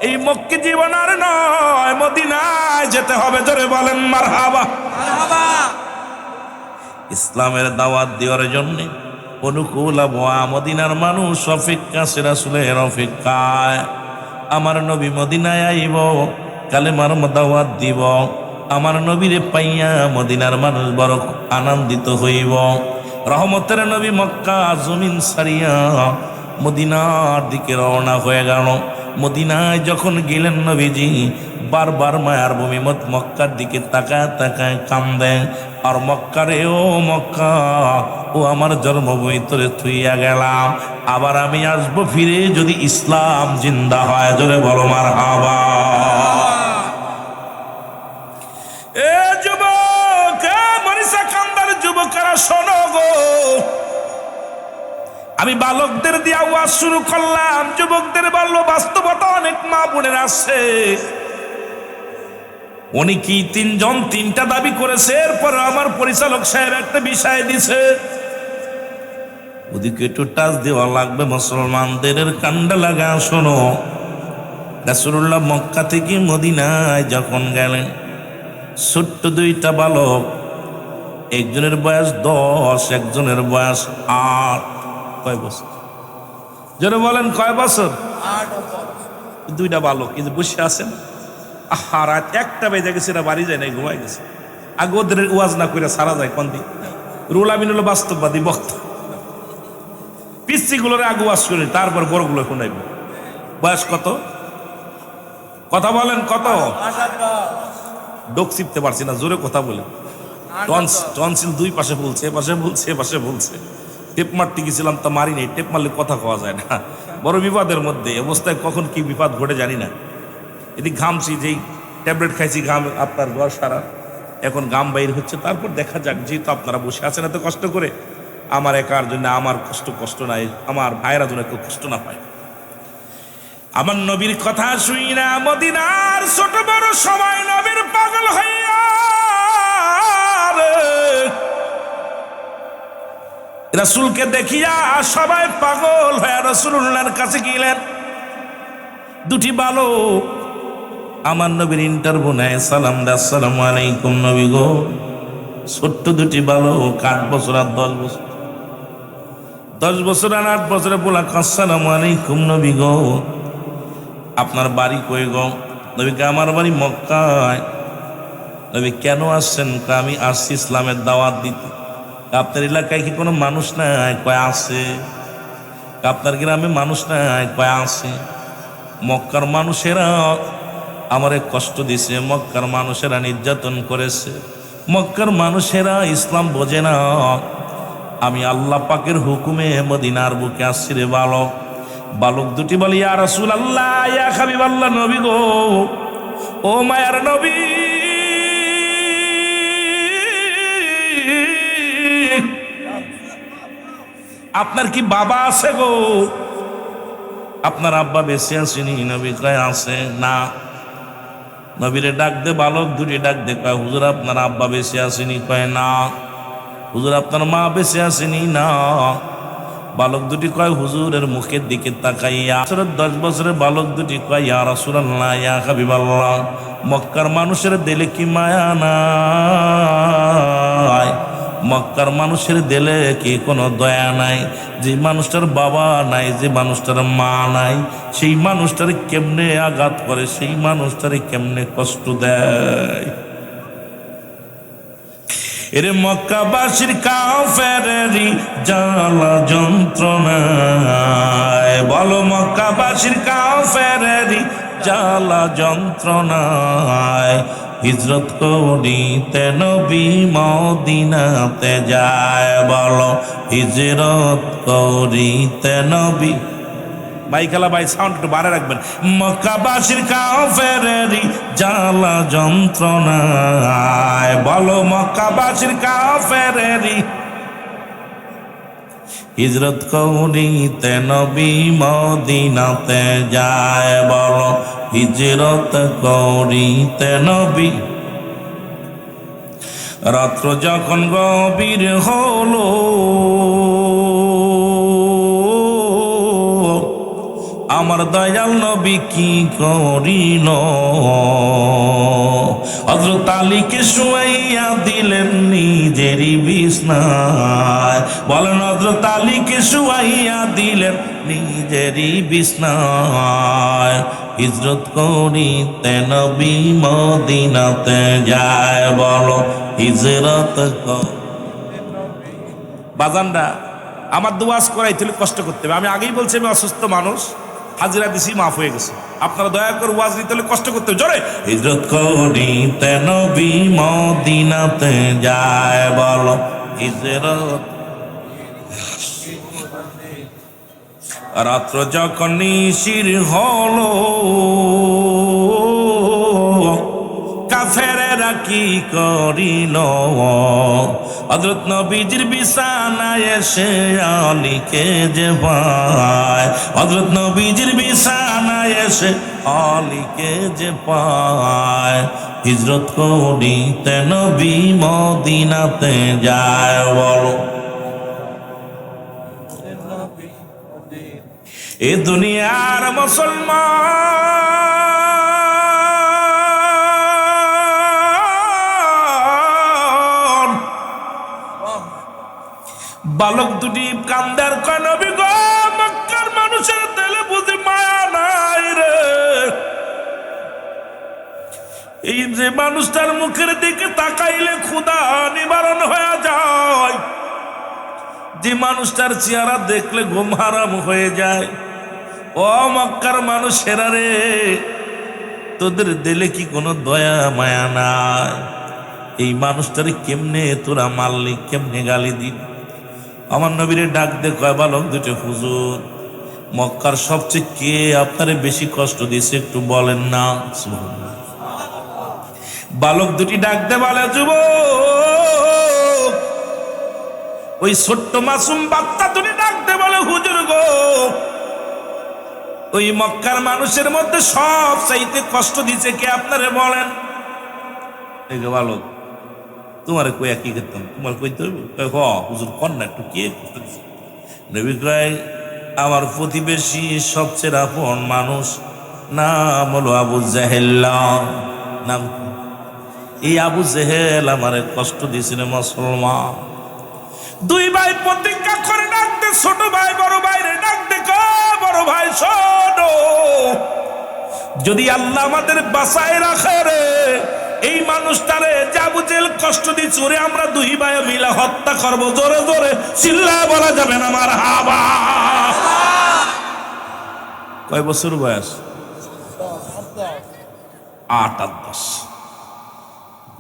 এই মক্কি জীবন আর নয়, মদিনায় যেতে হবে। জোরে বলেন মারহাবা। ইসলামের দাওয়াত দেওয়ার জন্য অনুকূল আবহাওয়া, মদিনার মানুষ অপেক্ষা, রাসূলের অপেক্ষায়। আমার নবী মদিনায় আইব, কালেমার দাওয়াত দিব। আমার নবীরে পাইয়া মদিনার মানুষ বড় আনন্দিত হইব। রহমতের নবী মক্কা জমিন ছাড়িয়া মদিনার দিকে রওনা হয়ে গেল। মদিনায় যখন গেলেন নবীজি বারবার মায়ার ভূমি মক্কার দিকে তাকায় তাকায় কান্দে, আর মক্কারে ও মক্কা, ও আমার জন্মভূমি তোরে থুইয়া গেলাম, আবার আমি আসবো ফিরে যদি ইসলাম জিন্দা হয়। জোরে বলো মারহাবা। এ যুবক, মরিসা কান্দার যুবকেরা শোনো গো, আমি বালকদের দিয়ে আওয়াজ শুরু করলাম, যুবকদের বললো বাস্তবতা অনেক মা বোনের আছে। উনি কি তিনজন তিনটা দাবি করেছে, এরপর আমার পরিচালক সাহেব একটা বিষয় দিছে, ওদিকে একটু টাচ দেওয়া লাগবে। মুসলমানদের কান্ডা লাগা শোনো, রাসূলুল্লাহ মক্কা থেকে মদিনায় যখন গেলেন, ছোট্ট দুইটা বালক, একজনের বয়স 10, একজনের বয়স 8। কয় বছর? যারা বলেন কয় বছর? 8 বছর। দুইটা বালক কিন্তু বসে আছেন। আহা, রাত 1টা বেজে গেছে, এরা বাড়ি যায় নাই, ঘুমাই গেছে। আগে ওদের ওয়াজ না করে সারা যায় কোন দিন? রুল আমিন হলো বাস্তববাদী বক্তা, পিসিগুলোর আগে ওয়াজ করে তারপর বড়গুলো শোনাইবে। বয়স কত? কথা বলেন কত? ডোক চিপতে পারছি না, জোরে কথা বলেন। টনসিল দুই পাশে বলছে, এপাশে বলছে, এপাশে বলছে। টেপ মারতে গেছিলাম, তা মারি নেই। টেপ মারলে কথা কওয়া যায় না, বড় বিপদের মধ্যে। অবস্থায় কখন কি বিপদ ঘটে জানি না। এদিক ঘামছি, যেই ট্যাবলেট খাইছি ঘাম আপনার ঘর সারা, এখন ঘাম বাইর হচ্ছে। তারপর দেখা যাক, যেহেতু আপনারা বসে আছেন এত কষ্ট করে, আমার একার জন্য আমার কষ্ট নাই, আমার ভাইয়েরা যেন কেউ কষ্ট না পায়। আমার নবীর কথা শুই না, মদিনার ছোট বড় সবাই নবীর পাগল হইয়া রাসূলকে দেখিয়া সবাই পাগল হয়ে রাসূলুল্লাহর কাছে গেলেন। দুটি বালক আমার নবীর ইন্টারভিউ নেয়, সালাম দে, আসসালামু আলাইকুম নবী গো। ছোট্ট দুটি বালক, 8 বছর আর 10 বছর। 10 বছর আর 8 বছরে বলা, আসসালামু আলাইকুম নবী গো, আপনার বাড়ি কই গো? নবীকে আমার বাড়ি মক্কায়। নবী কেন আসছেন? আমি আসছি ইসলামের দাওয়াত দিতে। আপনার এলাকায় কি কোনো মানুষ নাই? কয় আছে। আপনার গ্রামে মানুষ নাই? কয় আছে। মক্কার মানুষেরা আমারে কষ্ট দিছে, মক্কার মানুষেরা নির্যাতন করেছে, মক্কার মানুষেরা ইসলাম বোঝে না, আমি আল্লাহ পাকের হুকুমে মদিনার বুকে আসছি রে বালক। বালক দুটি বলি, ইয়া রাসূলুল্লাহ, ইয়া হাবিবাল্লাহ, নবী গো, ও মায়ার নবী, আপনার কি বাবা আছে গো? আপনার আব্বা বেঁচে আসেনি? নবী কয় আছে। না। নবীরে ডাক দে, বালক দুটি ডাক দে, কয় হুজুর আপনার আব্বা বেঁচে আসেনি? কয় না। হুজুর আপনার মা বেঁচে আসেনি? না। বালক দুটি কয় হুজুরের মুখের দিকে তাকাইয়া 10 বছরের বালক দুটি কয়, ইয়া রাসূলুল্লাহ, ইয়া হাবিবাল্লাহ, মক্কার মানুষের দিলে কি মায়া নাই? মক্কার মানুষের দিলে কি কোনো দয়া নাই? যে মানুষটার বাবা নাই, যে মানুষটার মা নাই, সেই মানুষটার কেমনে আঘাত করে, সেই মানুষটারে কেমনে কষ্ট দেয়। এরে মক্কাবাসীর কাফেরেরই জ্বালা যন্ত্রণায়, বলো মক্কাবাসীর কাফেরেরই জ্বালা যন্ত্রণায় হিজরত করিতে নবী মদিনাতে যায়, বলো হিজরত করিতে নবী। ভাই খেলা ভাই, সাউন্ড একটু বাড়ে রাখবেন। মক্কাবাসীর কাফেরেরই জ্বালা যন্ত্রণায়, বলো মক্কাবাসীর কাফেরেরই হিজরত করিতে নবী মদিনাতে যায়, বলো হিজরত করিতে নবী। রাত্র যখন গভীর হলো, আমার দয়াল নবী কি করিল? হযরত আলীকে শুয়াইয়া দিলেন নিজেরই বিছনায়, বলেন হযরত আলীকে শুয়াইয়া দিলেন নিজেরই বিছনায়। হিজরত করিতে নবী মদিনাতে যায়, বলো হিজরত। বাজানরা, আমার দুয়াজ করাইতে হলে কষ্ট করতে হবে। আমি আগেই বলছি আমি অসুস্থ মানুষ, হাজিরা দিছি, মাফ হয়ে গেছে। আপনারা দয়া করে ওয়াজ নিতে হলে কষ্ট করতে হবে জোরে। হিজরত করিতে নবী মদিনাতে যায়, বলো হিজরত। রাত্র যখন নিশির হলো, কাফেরেরা কি করিল? হযরত নবীজির বিছানায় এসে আলীকে যে পায়, হযরত নবীজির বিছানায় এসে আলীকে যে পায়। হিজরত করিতে নবী মদিনাতে যায়, বলো এ দুনিয়ার মুসলমান বালক দুটি কান্দার কয়, নবী গো, মক্কার মানুষের দিলে বুঝি মায়া নাই রে? এই যে মানুষটার মুখের দিকে তাকাইলে ক্ষুধা নিবারণ হয়ে যায়, যে মানুষটার চেহারা দেখলে ঘুম হারাম হয়ে যায়, ও মক্কার মানুষেরা রে, তোদের দিলে কি কোনো দয়া মায়া নাই? এই মানুষটারে কেমনে তোরা মারলি, কেমনে গালি দিলি? আমার নবীরে ডাক দে কয়, বালক দুটো হুজুর, মক্কার সবচেয়ে কে আপনারে বেশি কষ্ট দিয়েছে একটু বলেন না? বালক দুটি ডাক দে বলে, যুবক, ওই ছোট্ট মাসুম বাচ্চা দুটি ডাক দে বলে, হুজুর গো, ওই মক্কার মানুষের মধ্যে সব চাইতে কষ্ট দিছে কে আপনারে বলেন? বালক, তোমার কইয়া কি করতাম, তোমার কইতে হইব? হুজুর কন্যা একটু কে কষ্ট দিছে? নবী কয়, আমার প্রতিবেশী সবচেয়ে আপন মানুষ, নাম হলো আবু জেহেল। নাম এই আবু জেহেল আমারে কষ্ট দিয়েছিল। মুসলমান দুই ভাই প্রতিজ্ঞা করে ডাকতে, ছোট ভাই বড় ভাইরে ডাকতে, বড় ভাই শোনো, যদি আল্লাহ আমাদের বাঁচায় রাখে রে, এই মানুষটারে আবু জেহেল কষ্ট দিচ্ছে, ওরে আমরা দুই ভাই মিলা হত্যা করবো। জোরে জোরে চিল্লায় বলা যাবে না আমার হাবা। কয় বছর বয়স? 8 আর 10।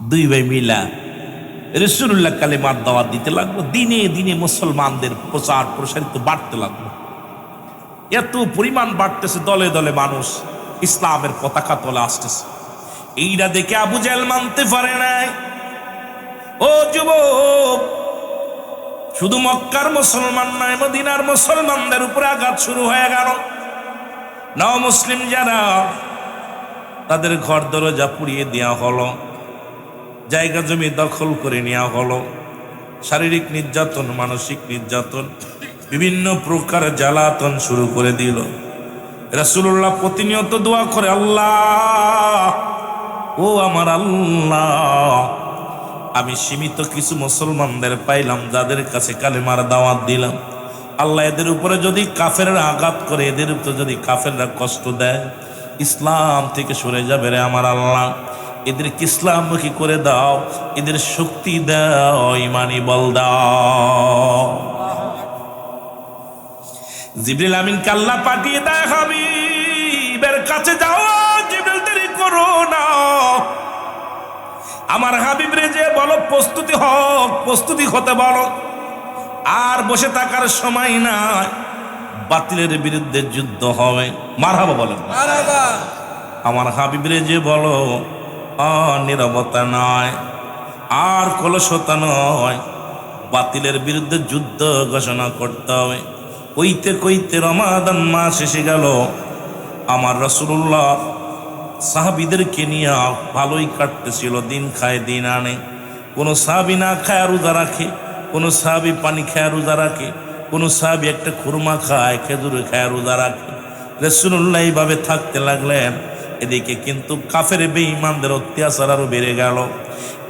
দুই ভাই মিলা রাসূলুল্লাহ কালেমার দাওয়াত দিতে লাগলো। দিনে দিনে মুসলমানদের প্রচার প্রসারিত বাড়তে লাগলো। এত পরিমাণ বাড়তেছে, দলে দলে মানুষ ইসলামের পতাকা তলে আসতেছে। এইটা দেখে আবু জাহেল মানতে পারে নাই। ও যুবক, শুধু মক্কার মুসলমান নয়, মদিনার মুসলমানদের উপরে আঘাত শুরু হয়ে গেল। নও মুসলিম যারা, তাদের ঘর দরজা পুড়িয়ে দেওয়া হলো, জায়গা জমি দখল করে নেওয়া হলো, শারীরিক নির্যাতন, মানসিক নির্যাতন, বিভিন্ন প্রকার জ্বালাতন শুরু করে দিল। রাসূলুল্লাহ প্রতিনিয়ত দোয়া করে, আল্লাহ, ও আমার আল্লাহ, আমি সীমিত কিছু মুসলমানদের পাইলাম যাদের কাছে কালেমার দাওয়াত দিলাম। আল্লাহ, এদের উপরে যদি কাফেররা আঘাত করে, এদের উপরে যদি কাফেররা কষ্ট দেয়, ইসলাম থেকে সরে যাবে রে আমার আল্লাহ। এদেরকে ইসলামমুখী করে দাও, এদের শক্তি দাও, ইমানি বল দাও। জিবরিল আমিনকে আল্লাহ পাঠিয়ে দেয়, হাবিবের কাছে যাও, জিবরিল দেরি করো না, আমার হাবিব রে যে বলো প্রস্তুতি হোক, প্রস্তুতি হতে বলো। আর বসে থাকার সময় নাই, বাতিলের বিরুদ্ধে যুদ্ধ হবে। মারহাবা বলেন, আমার হাবিব রে যে বলো নীরবতা নয়, আর কলসতা নয়, বাতিলের বিরুদ্ধে যুদ্ধ ঘোষণা করতে হবে। কইতে কইতে রমাদান মাস এসে গেল। আমার রাসূলুল্লাহ সাহাবীদেরকে নিয়ে ভালোই কাটতেছিল, দিন খায় দিন আনে। কোনো সাহাবী না খায় রোজা রাখে, কোনো সাহাবী পানি খায় রোজা রাখে, কোনো সাহাবী একটা খুরমা খায়, খেজুর খায় রোজা রাখে। রাসূলুল্লাহ এইভাবে থাকতে লাগলেন। এদিকে কিন্তু কাফের বেঈমানদের অত্যাচার আরো বেড়ে গেল।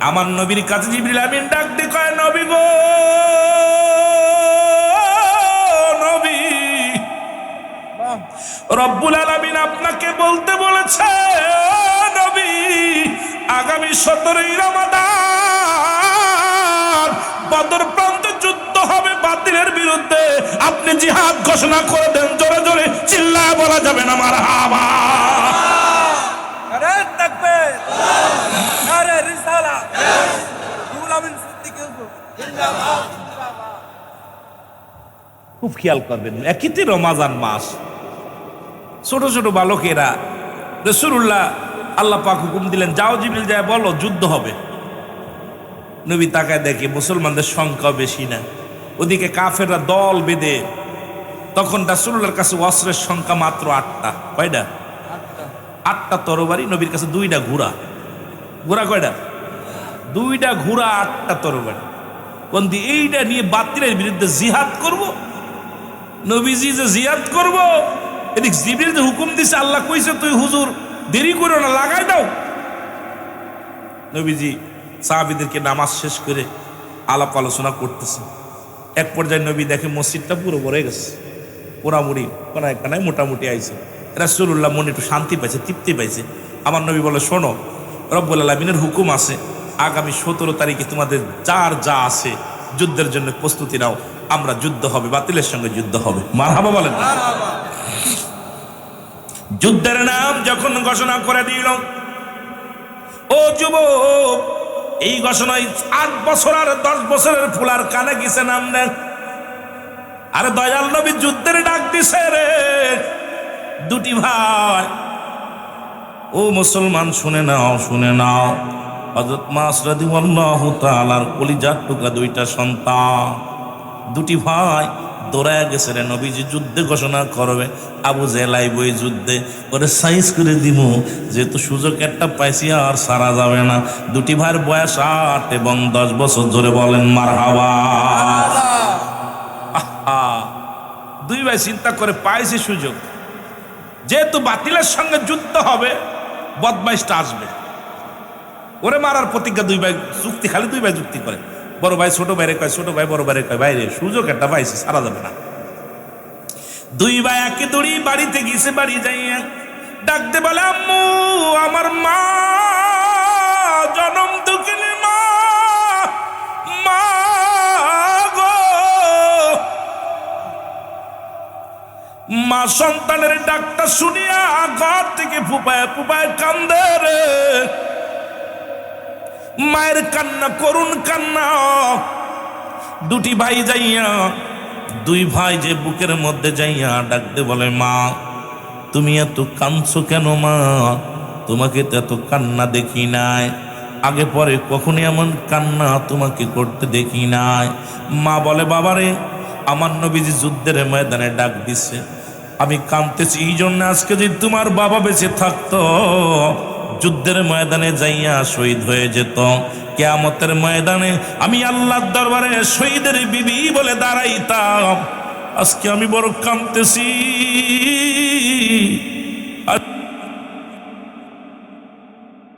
আমার নবীর কাছে জিবরিল আমিন ডাক দিয়ে কয়, নবী গো, নবী, রব্বুল আলামিন আপনাকে বলতে বলেছে, নবী, আগামী 17ই রমাদান বদর প্রান্তে যুদ্ধ হবে বাতিলের বিরুদ্ধে। আপনি জিহাদ ঘোষণা করে দেন। জোরে জোরে চিল্লায় বলা যাবে না মারহাবা। নারে তাকবীর, নারে রিসালাত, রুহুল আমিন সিদ্দিকী হুজুর জিন্দাবাদ, জিন্দাবাদ। খুব খেয়াল করবেন, একইতে রমাজান মাস, ছোট ছোট বালকেরা, রাসূলুল্লাহ আল্লাহ পাক হুকুম দিলেন, যাও জিবরিল যায় বলো যুদ্ধ হবে। নবী তাকায় দেখে মুসলমানদের সংখ্যা বেশি না, ওদিকে কাফেররা দল বেঁধে। তখন রাসূলুল্লাহর কাছে অস্ত্রের সংখ্যা মাত্র 8টা। কয়টা? 8টা তরবারি, নবীর কাছে 2টা ঘোড়া। ঘোড়া কয়টা? 2টা ঘোড়া, 8টা তরবারি। কোন দিয়ে এইটা নিয়ে বাতিলের বিরুদ্ধে জিহাদ করব? নবীজি যে জিহাদ করব, এদিক জিবরিল যে হুকুম দিছে, আল্লাহ কইছে তুই হুজুর দেরি করো না, লাগাই দাও। নবীজি সাহাবীদেরকে নামাজ শেষ করে আলাপ আলোচনা করতেছে। এক পর্যায়ে নবী দেখে মসজিদটা পুরো ভরে গেছে, পোড়ামুড়ি কোনায় কানায় মোটামুটি আইছে। রাসূলুল্লাহ মনে একটু শান্তি পাইছে, তৃপ্তি পাইছে। আমার নবী বলে, শোনো, রব্বুল আলামিনের হুকুম আছে, আগামী 17 তারিখে তোমাদের যার যা আছে যুদ্ধের জন্য প্রস্তুতি নাও। আমরা যুদ্ধ হবে, বাতিলের সঙ্গে যুদ্ধ হবে। মারহাবা বলেন। যুদ্ধের নাম যখন ঘোষণা করে দিল, ও যুবক, এই ঘোষণায় 8 বছর আর 10 বছরের ফুলার কানে গেছে নাম নেন। আরে দয়াল নবী যুদ্ধের ডাক দিছে রে। দুটি ভাই, ও মুসলমান শুনে নাও, শুনে নাও, হযরত মাস রাদিয়াল্লাহু তাআলার কলিজার টুকরা 2টা সন্তান, দুটি ভাই দৌড়ায় গেছে রে নবীজি যুদ্ধে ঘোষণা করবে। আবু জেহেল আইব এই যুদ্ধে, ওরে সাইজ করে দিব, যেহেতু সুযোগ একটা পাইছি আর সারা যাবে না। দুটি ভাইয়ের বয়স 8 এবং 10 বছর। ধরে বলেন মারহাবা। আহা, দুই ভাই চিন্তা করে পাইছে সুযোগ, যেহেতু বাতিলের সঙ্গে যুদ্ধ হবে, বদমাইশটা আসবে, ওরে মারার প্রতিজ্ঞা। দুই ভাই যুক্তি, খালি দুই ভাই যুক্তি করে। বড় ভাই ছোট ভাইরে কয়, ছোট ভাই বড় ভাইরে কয়, ভাইরে সুযোগ একটা পাইছে, সারা যাবে না। দুই ভাই একে দড়ি বাড়িতে গেছে। বাড়ি যাইয়া ডাকতে বলে, আম্মু, আমার মা জনম দুঃখিনী মা, মা গো। মা সন্তানের ডাকটা শুনিয়া ঘর থেকে ফুপায় ফুপায় কান্দে রে। মায়ের কান্না, করুণ কান্না। দুটি ভাই যাইয়া, দুই ভাই যে বুকের মধ্যে যাইয়া ডাকতে বলে, মা তুমি এত কাঁদছো কেন মা? তোমাকে তো এত কান্না দেখি নাই, আগে পরে কখনো এমন কান্না তোমাকে করতে দেখি নাই। মা বলে, বাবারে আমার নবীজি যুদ্ধের ময়দানে ডাক দিছে, আমি কাঁদতেছি এই জন্য। আজকে যদি তোমার বাবা বেঁচে থাকতো, যুদ্ধের ময়দানে যাইয়া শহীদ হয়ে যেত, কিয়ামতের ময়দানে আমি আল্লাহর দরবারে শহীদের বিবি বলে দাঁড়াইতাম। আজকে আমি বড় কাঁদতেছি।